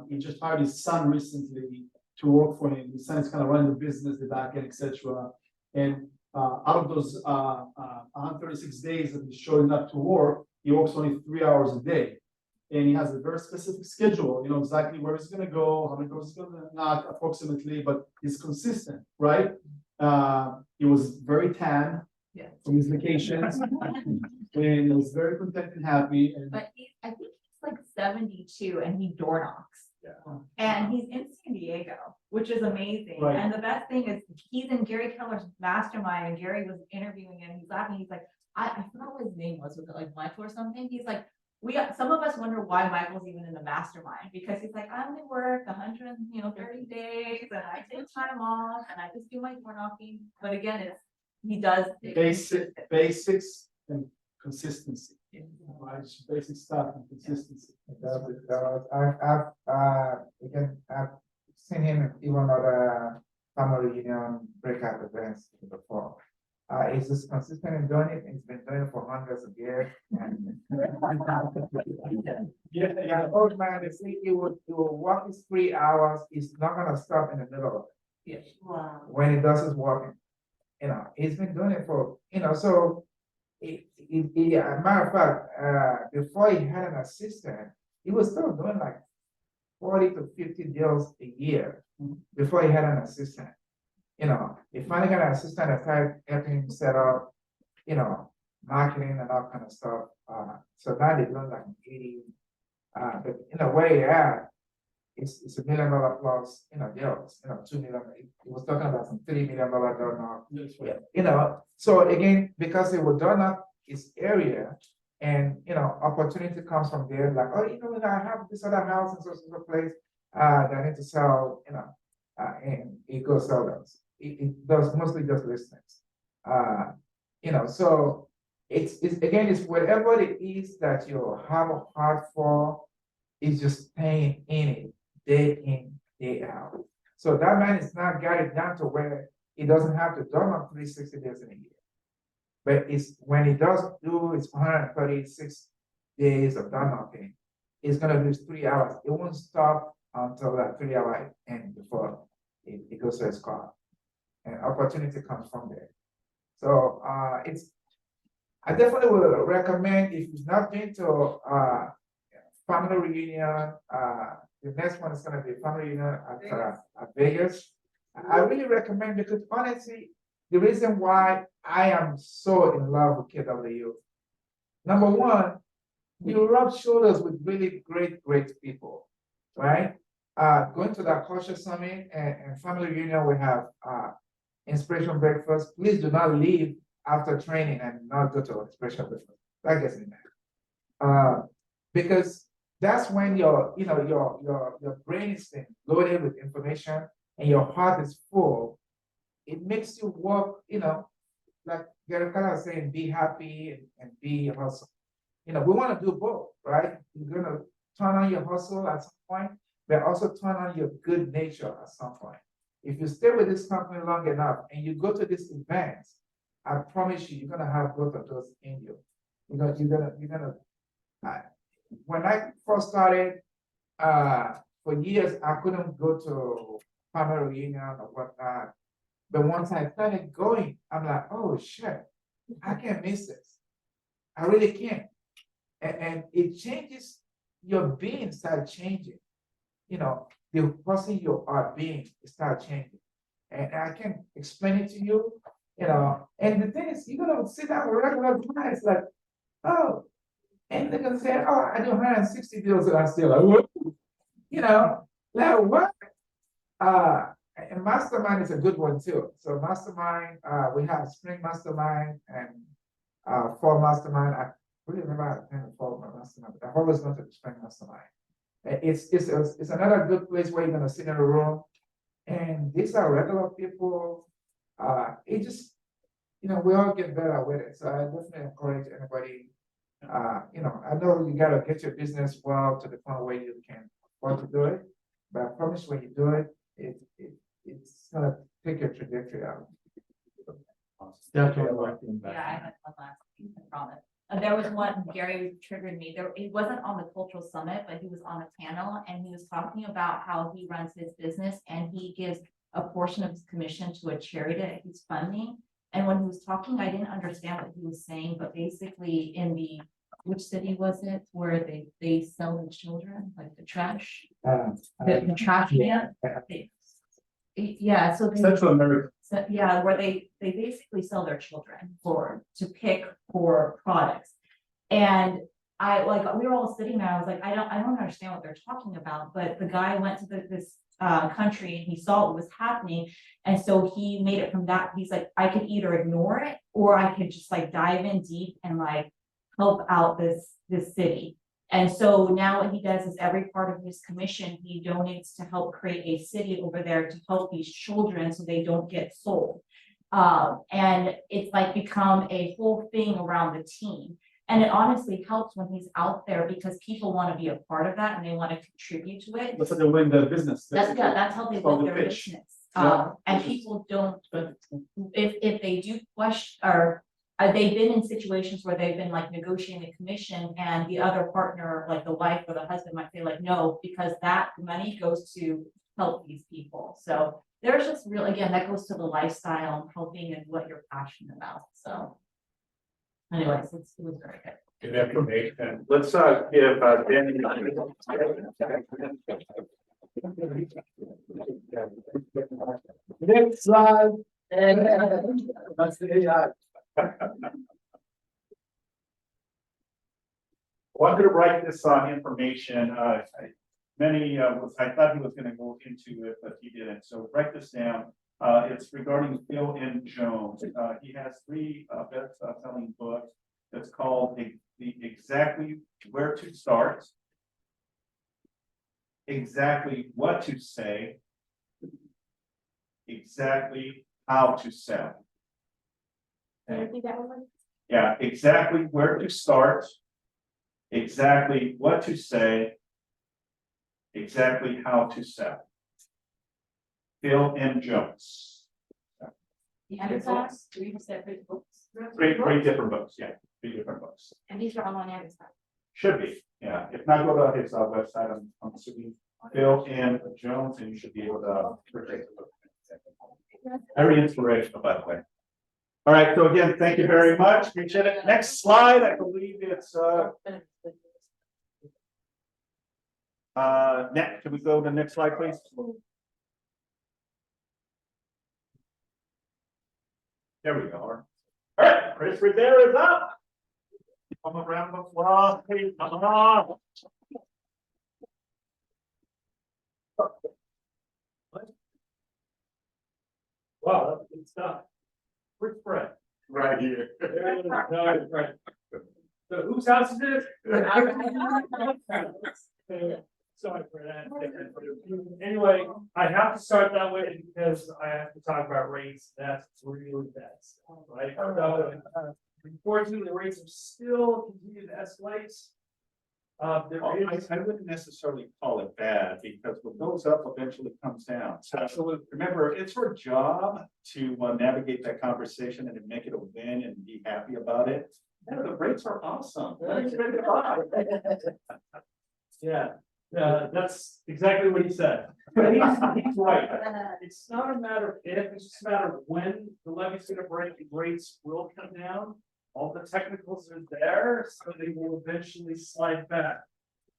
He just hired his son recently to work for him. His son is kind of running the business, the back end, etc. And out of those 136 days that he's showing up to work, he works only 3 hours a day. And he has a very specific schedule, you know exactly where he's gonna go, how many doors he's gonna knock approximately, but he's consistent, right? He was very tan Yeah. from his vacations. And he was very content and happy and. But I think he's like 72 and he door knocks. Yeah. And he's in San Diego, which is amazing. Right. And the best thing is he's in Gary Keller's mastermind and Gary was interviewing him. He's laughing. He's like, I forgot what his name was it like Michael or something? He's like, some of us wonder why Michael's even in the mastermind because he's like, I only work 130 days and I take time off and I just do my door knocking. But again, he does Basics and consistency. Right, just basic stuff and consistency. I've seen him even at a family reunion breakout events before. He's just consistent in doing it. He's been doing it for hundreds of years. And yeah, old man, he will walk his 3 hours. He's not gonna stop in the middle of it. Wow. When he does his walking. You know, he's been doing it for, you know, so a matter of fact, before he had an assistant, he was still doing like 40 to 50 deals a year before he had an assistant. You know, he finally got an assistant that started helping him set up, you know, marketing and all kind of stuff. So now they're doing like 80, but in a way, yeah, it's $1 million plus, you know, deals, you know, 2 million. He was talking about some $3 million deal now. That's Yeah, you know, so again, because it was done up his area and, you know, opportunity comes from there, like, oh, you know, I have this other house in such a place, that I need to sell, you know, and he goes sell those. It does mostly just listings. You know, so it's whatever it is that you have a heart for, is just staying in it, day in, day out. So that man is not got it down to where he doesn't have to done on 360 days in a year. But it's when he does do his 136 days of done knocking, it's gonna do 3 hours. It won't stop until that 3 hour end before it goes to his car. And opportunity comes from there. So I definitely would recommend if you've not been to family reunion, the next one is gonna be family reunion at Vegas. I really recommend because honestly, the reason why I am so in love with KW, number one, you rub shoulders with really great people, right? Going to that culture summit and family reunion, we have inspiration breakfast. Please do not leave after training and not go to inspiration breakfast. That gets me mad. Because that's when your brain is loaded with information and your heart is full. It makes you work, you know, like Gary Keller was saying, be happy and be hustle. You know, we want to do both, right? You're gonna turn on your hustle at some point, but also turn on your good nature at some point. If you stay with this company long enough and you go to these events, I promise you, you're gonna have both of those in you. You're gonna. When I first started, for years I couldn't go to family reunion or whatnot. But once I started going, I'm like, oh shit, I can't miss this. I really can't. And it changes your being, start changing. You know, the person you are being start changing. And I can explain it to you, you know. And the thing is, you're gonna sit down with regular guys like, oh, and they're gonna say, oh, I do 160 deals last year. Like, what? You know, like what? And mastermind is a good one too. So mastermind, we have spring mastermind and fall mastermind. I really remember the fall mastermind, but I've always gone to the spring mastermind. It's another good place where you're gonna sit in a room, and these are regular people. It just, you know, we all get better with it. So I definitely encourage anybody. You know, I know you gotta get your business well to the point where you can afford to do it, but I promise when you do it, it's gonna take your trajectory out. Definitely worth the Yeah, I investment. had one last week, I promise. There was one, Gary triggered me, he wasn't on the cultural summit, but he was on a panel and he was talking about how he runs his business and he gives a portion of his commission to a charity that he's funding. And when he was talking, I didn't understand what he was saying, but basically in which city was it, where they sell the children, like the trash? The trash man? Yeah, so they. Central America. So, yeah, where they basically sell their children to pick for products. And we were all sitting there, I was like, I don't understand what they're talking about, but the guy went to this country and he saw what was happening. And so he made it from that, he's like, I could either ignore it, or I could just like dive in deep and like help out this city. And so now what he does is every part of his commission, he donates to help create a city over there to help these children so they don't get sold. And it's like become a whole thing around the team. And it honestly helps when he's out there because people want to be a part of that and they want to contribute to it. That's how they win the business. That's how they It's called build the their pitch. business. Yeah. And people don't, if they do question, or they've been in situations where they've been like negotiating the commission and the other partner, like the wife or the husband might say like, no, because that money goes to help these people. So there's just again, that goes to the lifestyle and helping and what you're passionate about. So anyways, it was very good. Good information. Let's give Danny. Next slide. That's the AI. Wanted to write this information, I thought he was gonna go into it, but he didn't, so write this down. It's regarding Bill M. Jones, he has 3 best-selling books. That's called the Exactly Where to Start, Exactly What to Say, Exactly How to Sell. Okay. Yeah, exactly where to start, exactly what to say, exactly how to sell. Bill M. Jones. And it's us, 3 separate books. Three different books, yeah, 3 different books. And these are all on Amazon. Should be, yeah. If not, go to his website. I'm assuming Bill M. Jones, and you should be able to purchase the book. Very inspirational, by the way. All right, so again, thank you very much. Appreciate it. Next slide, I believe it's next, can we go to the next slide, please? There we go. All right, Chris Rivera is up. Come around the applause, please. Come on. Wow, that's good stuff. Where's Fred? Right here. No, Fred. So whose house is this? Sorry for that. Anyway, I have to start that way because I have to talk about rates. That's really bad stuff, right? So, unfortunately, the rates are still continue to escalate. I wouldn't necessarily call it bad because what goes up eventually comes down. So remember, it's our job to navigate that conversation and to make it a win and be happy about it. Yeah, the rates are awesome. Yeah, that's exactly what he said. He's right. It's not a matter of if, it's just a matter of when the levee's gonna break, the rates will come down. All the technicals are there, so they will eventually slide back.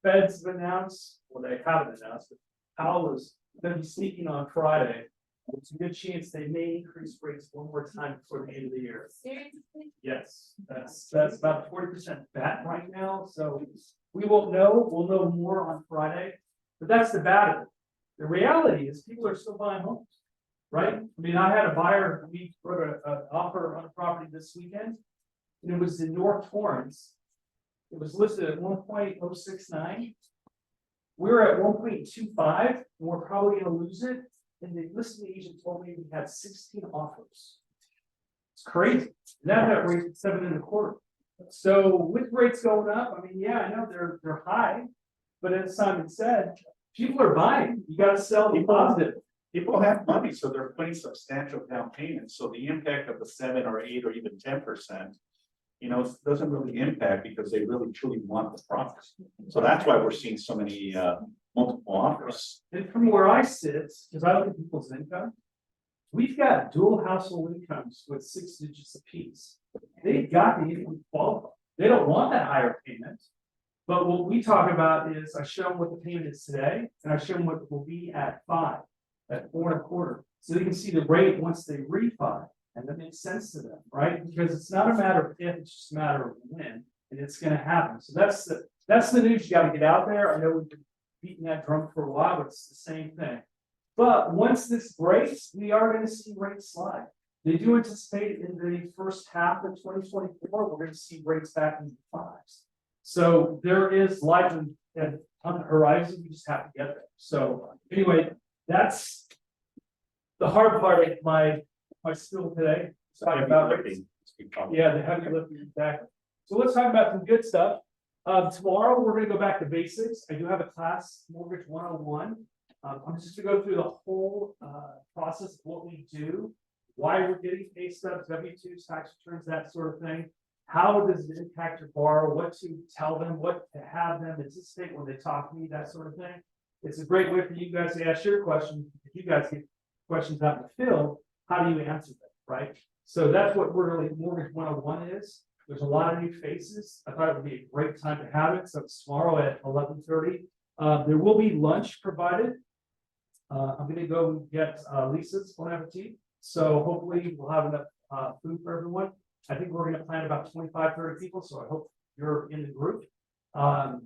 Feds have announced, well, they haven't announced, but Powell is gonna be speaking on Friday. There's a good chance they may increase rates one more time before the end of the year. Seriously? Yes, that's about 40% bet right now, so we won't know, we'll know more on Friday, but that's the bad of it. The reality is people are still buying homes, right? I mean, I had a buyer, we wrote an offer on a property this weekend, and it was in North Torrance. It was listed at 1.069. We're at 1.25, and we're probably gonna lose it. And the listing agent told me we had 16 offers. It's crazy. Now that rate is 7.25. So with rates going up, I mean, yeah, I know they're high, but as Simon said, people are buying. You got to sell the positive. People have money, so they're putting substantial down payments, so the impact of the 7 or 8 or even 10%. Doesn't really impact because they really truly want the product. So that's why we're seeing so many multiple offers. And from where I sit, because I look at people's income, we've got dual household incomes with 6 digits apiece. They've got the income to qualify. They don't want that higher payment. But what we talk about is I show them what the payment is today, and I show them what it will be at 5, at 4.25. So they can see the rate once they refi, and that makes sense to them, right? Because it's not a matter of if, it's just a matter of when, and it's gonna happen. So that's the news you gotta get out there. I know we've been beating that drum for a while, but it's the same thing. But once this breaks, we are gonna see rates slide. They do anticipate in the first half of 2024, we're gonna see rates back in the 5s. So there is life on the horizon, we just have to get there. So anyway, that's the hard part of my spiel today. Talking about rates. Yeah, the heavy lifting, exactly. So let's talk about some good stuff. Tomorrow, we're gonna go back to basics. I do have a class, Mortgage 101. I'm just gonna go through the whole process of what we do, why we're getting pay stubs, W-2s, tax returns, that sort of thing. How does it impact your borrower, what to tell them, what to have them anticipate when they talk to me, that sort of thing. It's a great way for you guys to ask your questions. If you guys get questions out in the field, how do you answer them, right? So that's what really Mortgage 101 is. There's a lot of new faces. I thought it would be a great time to have it. So it's tomorrow at 11:30. There will be lunch provided. I'm gonna go get Lisa's Bon Appetit. So hopefully we'll have enough food for everyone. I think we're gonna plan about 25, 30 people, so I hope you're in the group.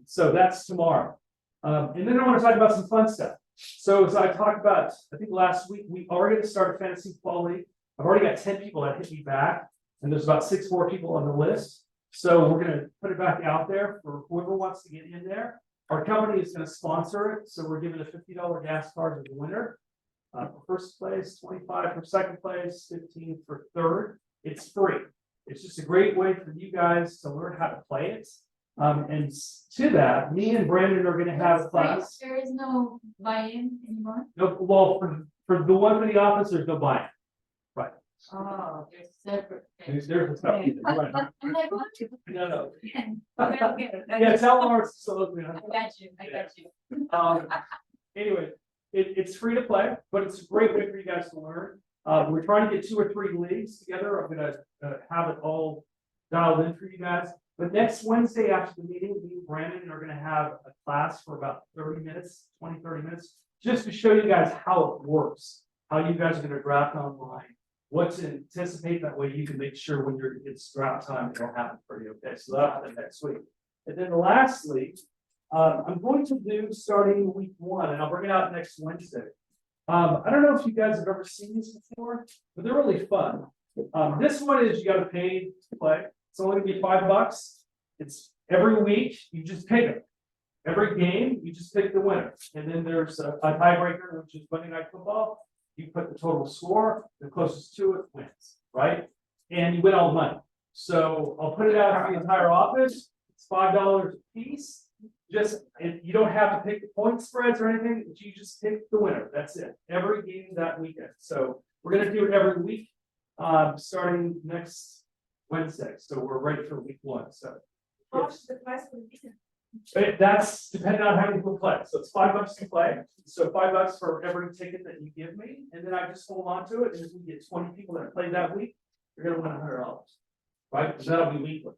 So that's tomorrow. And then I want to talk about some fun stuff. So as I talked about, I think last week, we are gonna start a fantasy football league. I've already got 10 people that hit me back, and there's about 6 more people on the list. So we're gonna put it back out there for whoever wants to get in there. Our company is gonna sponsor it, so we're giving a $50 gas card to the winner. For first place, 25 for second place, 15 for third. It's free. It's just a great way for you guys to learn how to play it. And to that, me and Brandon are gonna have a class. There is no buy-in anymore? No, well, for the one for the office, there's no buy-in. Oh, there's separate. There's a stuff. Right. I'm like, what? No. Okay. Yeah, tell Lawrence, so. I got you. Anyway, it's free to play, but it's a great way for you guys to learn. We're trying to get 2 or 3 leagues together. I'm gonna have it all dialed in for you guys. But next Wednesday after the meeting, me and Brandon are gonna have a class for about 30 minutes, 20, 30 minutes, just to show you guys how it works, how you guys are gonna draft online, what to anticipate. That way you can make sure when it's draft time, it'll happen for you. Okay, so that'll happen next week. And then lastly, I'm going to do starting week 1, and I'll bring it out next Wednesday. I don't know if you guys have ever seen these before, but they're really fun. This one is you gotta pay to play. It's only gonna be $5. It's every week, you just pick it. Every game, you just pick the winner. And then there's a tiebreaker, which is Monday Night Football. You put the total score, the closest to it wins, right? And you win all the money. So I'll put it out to the entire office. It's $5 a piece. You don't have to pick the point spreads or anything, you just pick the winner. That's it. Every game that weekend. So we're gonna do it every week, starting next Wednesday. So we're ready for week 1. So that's depending on how many people play. So it's $5 to play. So $5 for every ticket that you give me, and then I just hold on to it. And if we get 20 people that play that week, you're gonna win $100, right? And that'll be weekly.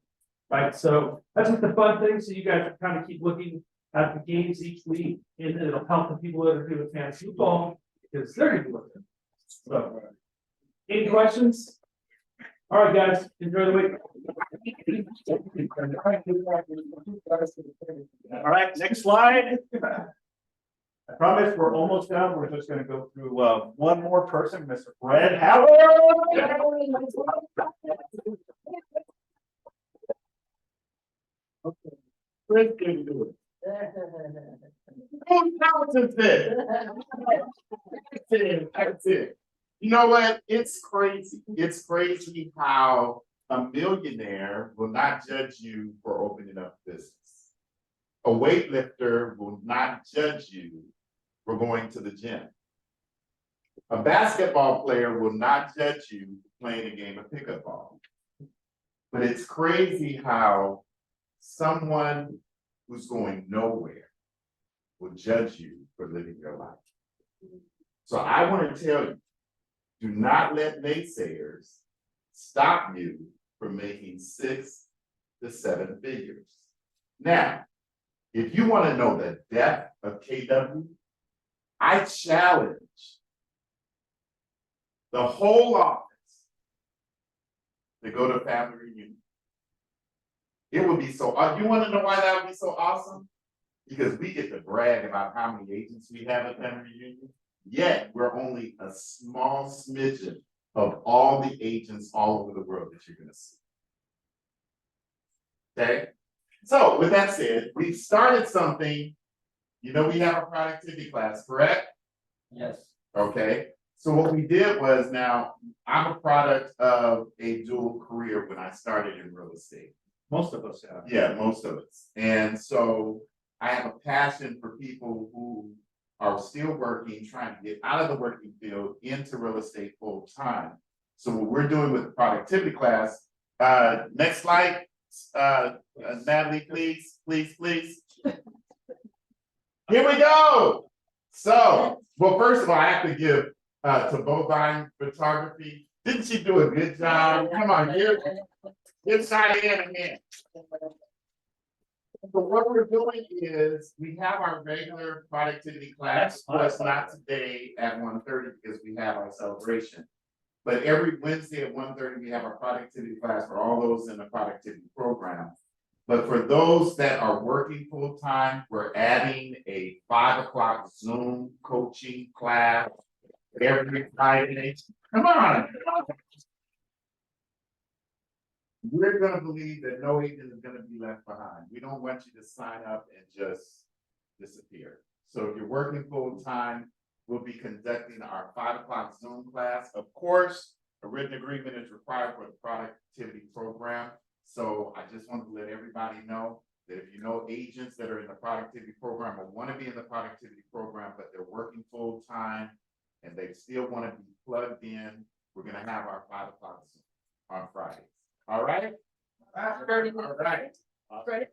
Right, so that's just the fun thing. So you guys kind of keep looking at the games each week, and it'll help the people that are doing fantasy football because they're gonna be looking. So, any questions? All right, guys, enjoy the week. All right, next slide. I promise we're almost done. We're just gonna go through one more person, Mr. Fred Howard. Okay. Fred can do it. Whose house is this? That's it. You know what? It's crazy. It's crazy how a millionaire will not judge you for opening up business. A weightlifter will not judge you for going to the gym. A basketball player will not judge you playing a game of pickup ball. But it's crazy how someone who's going nowhere will judge you for living your life. So I want to tell you, do not let naysayers stop you from making 6 to 7 figures. Now, if you want to know the depth of KW, I challenge the whole office to go to family reunion. It would be so, you want to know why that would be so awesome? Because we get to brag about how many agents we have at family reunion, yet we're only a small smidgen of all the agents all over the world that you're gonna see. Okay, so with that said, we've started something, you know, we have a productivity class, correct? Yes. Okay, so what we did was, now, I'm a product of a dual career when I started in real estate. Most of us have. Yeah, most of us. And so I have a passion for people who are still working, trying to get out of the working field into real estate full time. So what we're doing with the productivity class, next slide, Natalie, please. Here we go. So, well, first of all, I have to give to Bovine Photography. Didn't she do a good job? Come on, give Cheyenne a hand. So what we're doing is, we have our regular productivity class, but not today at 1:30 because we have our celebration. But every Wednesday at 1:30, we have our productivity class for all those in the productivity program. But for those that are working full time, we're adding a 5 o'clock Zoom coaching class every Friday. Come on. We're gonna believe that no agent is gonna be left behind. We don't want you to sign up and just disappear. So if you're working full time, we'll be conducting our 5 o'clock Zoom class. Of course, a written agreement is required for the productivity program. So I just want to let everybody know that if you know agents that are in the productivity program or want to be in the productivity program, but they're working full time and they still want to be plugged in, we're gonna have our 5 o'clock Zoom on Fridays. All right? All right.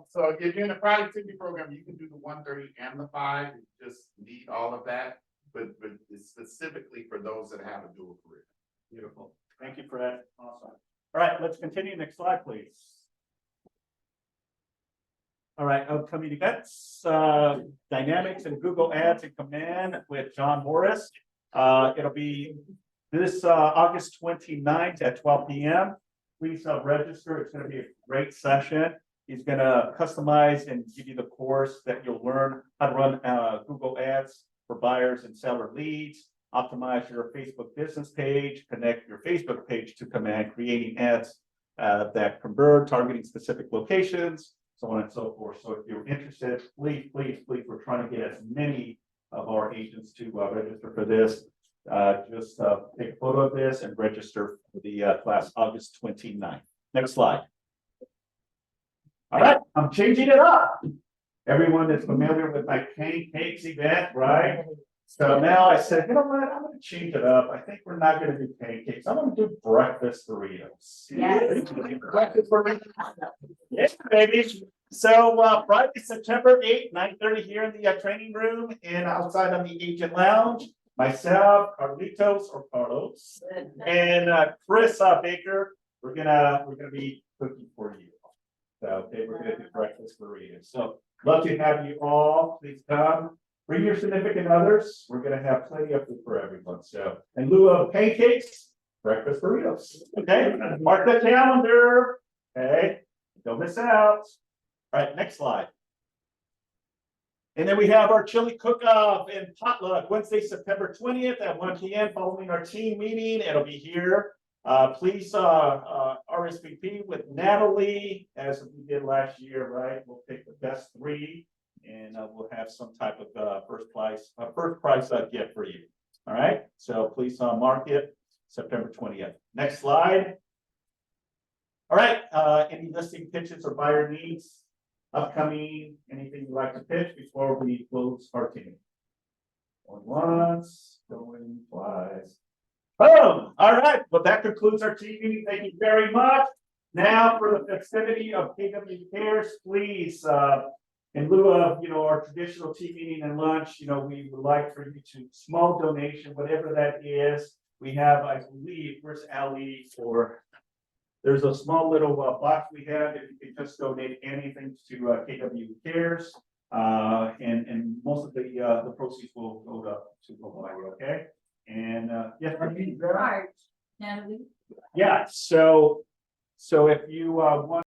So if you're in the productivity program, you can do the 1:30 and the 5, you just need all of that, but it's specifically for those that have a dual career. Beautiful. Thank you for that. Awesome. All right, let's continue. Next slide, please. All right, upcoming events, Dynamics and Google Ads and Command with John Morris. It'll be this August 29th at 12 p.m. Please register. It's going to be a great session. He's going to customize and give you the course that you'll learn how to run Google Ads for buyers and seller leads, optimize your Facebook business page, connect your Facebook page to Command, creating ads that convert, targeting specific locations, so on and so forth. So if you're interested, please, we're trying to get as many of our agents to register for this. Just take a photo of this and register for the class August 29th. Next slide. All right, I'm changing it up. Everyone that's familiar with my pancakes event, right? So now I said, you know what, I'm going to change it up. I think we're not going to do pancakes. I'm going to do breakfast burritos. Yes. Breakfast burritos. Yeah, baby. So Friday, September 8th, 9:30 here in the training room and outside on the agent lounge. Myself, Carlitos or Carlos, and Chris Baker, we're gonna be cooking for you. So okay, we're gonna do breakfast burritos. So love to have you all. Please come. Bring your significant others. We're gonna have plenty of food for everyone. So in lieu of pancakes, breakfast burritos. Okay, mark the calendar. Okay, don't miss out. All right, next slide. And then we have our chili cook-off and potluck Wednesday, September 20th at 1 p.m. following our team meeting. It'll be here. Please RSVP with Natalie, as we did last year, right? We'll pick the best 3 and we'll have some type of first prize gift for you. All right, so please mark it September 20th. Next slide. All right, any listing pitches or buyer needs? upcoming, anything you'd like to pitch before we close our team? Going once, going twice. Boom, all right, well, that concludes our team meeting, thank you very much. Now for the festivity of KW Cares, please, in lieu of, our traditional team meeting and lunch, we would like for you to, small donation, whatever that is. We have, I believe, where's Ali for? There's a small little box we have, if you could just donate anything to KW Cares. And most of the proceeds will go to Hawaii, okay? And, yes, Natalie? yeah, so if you want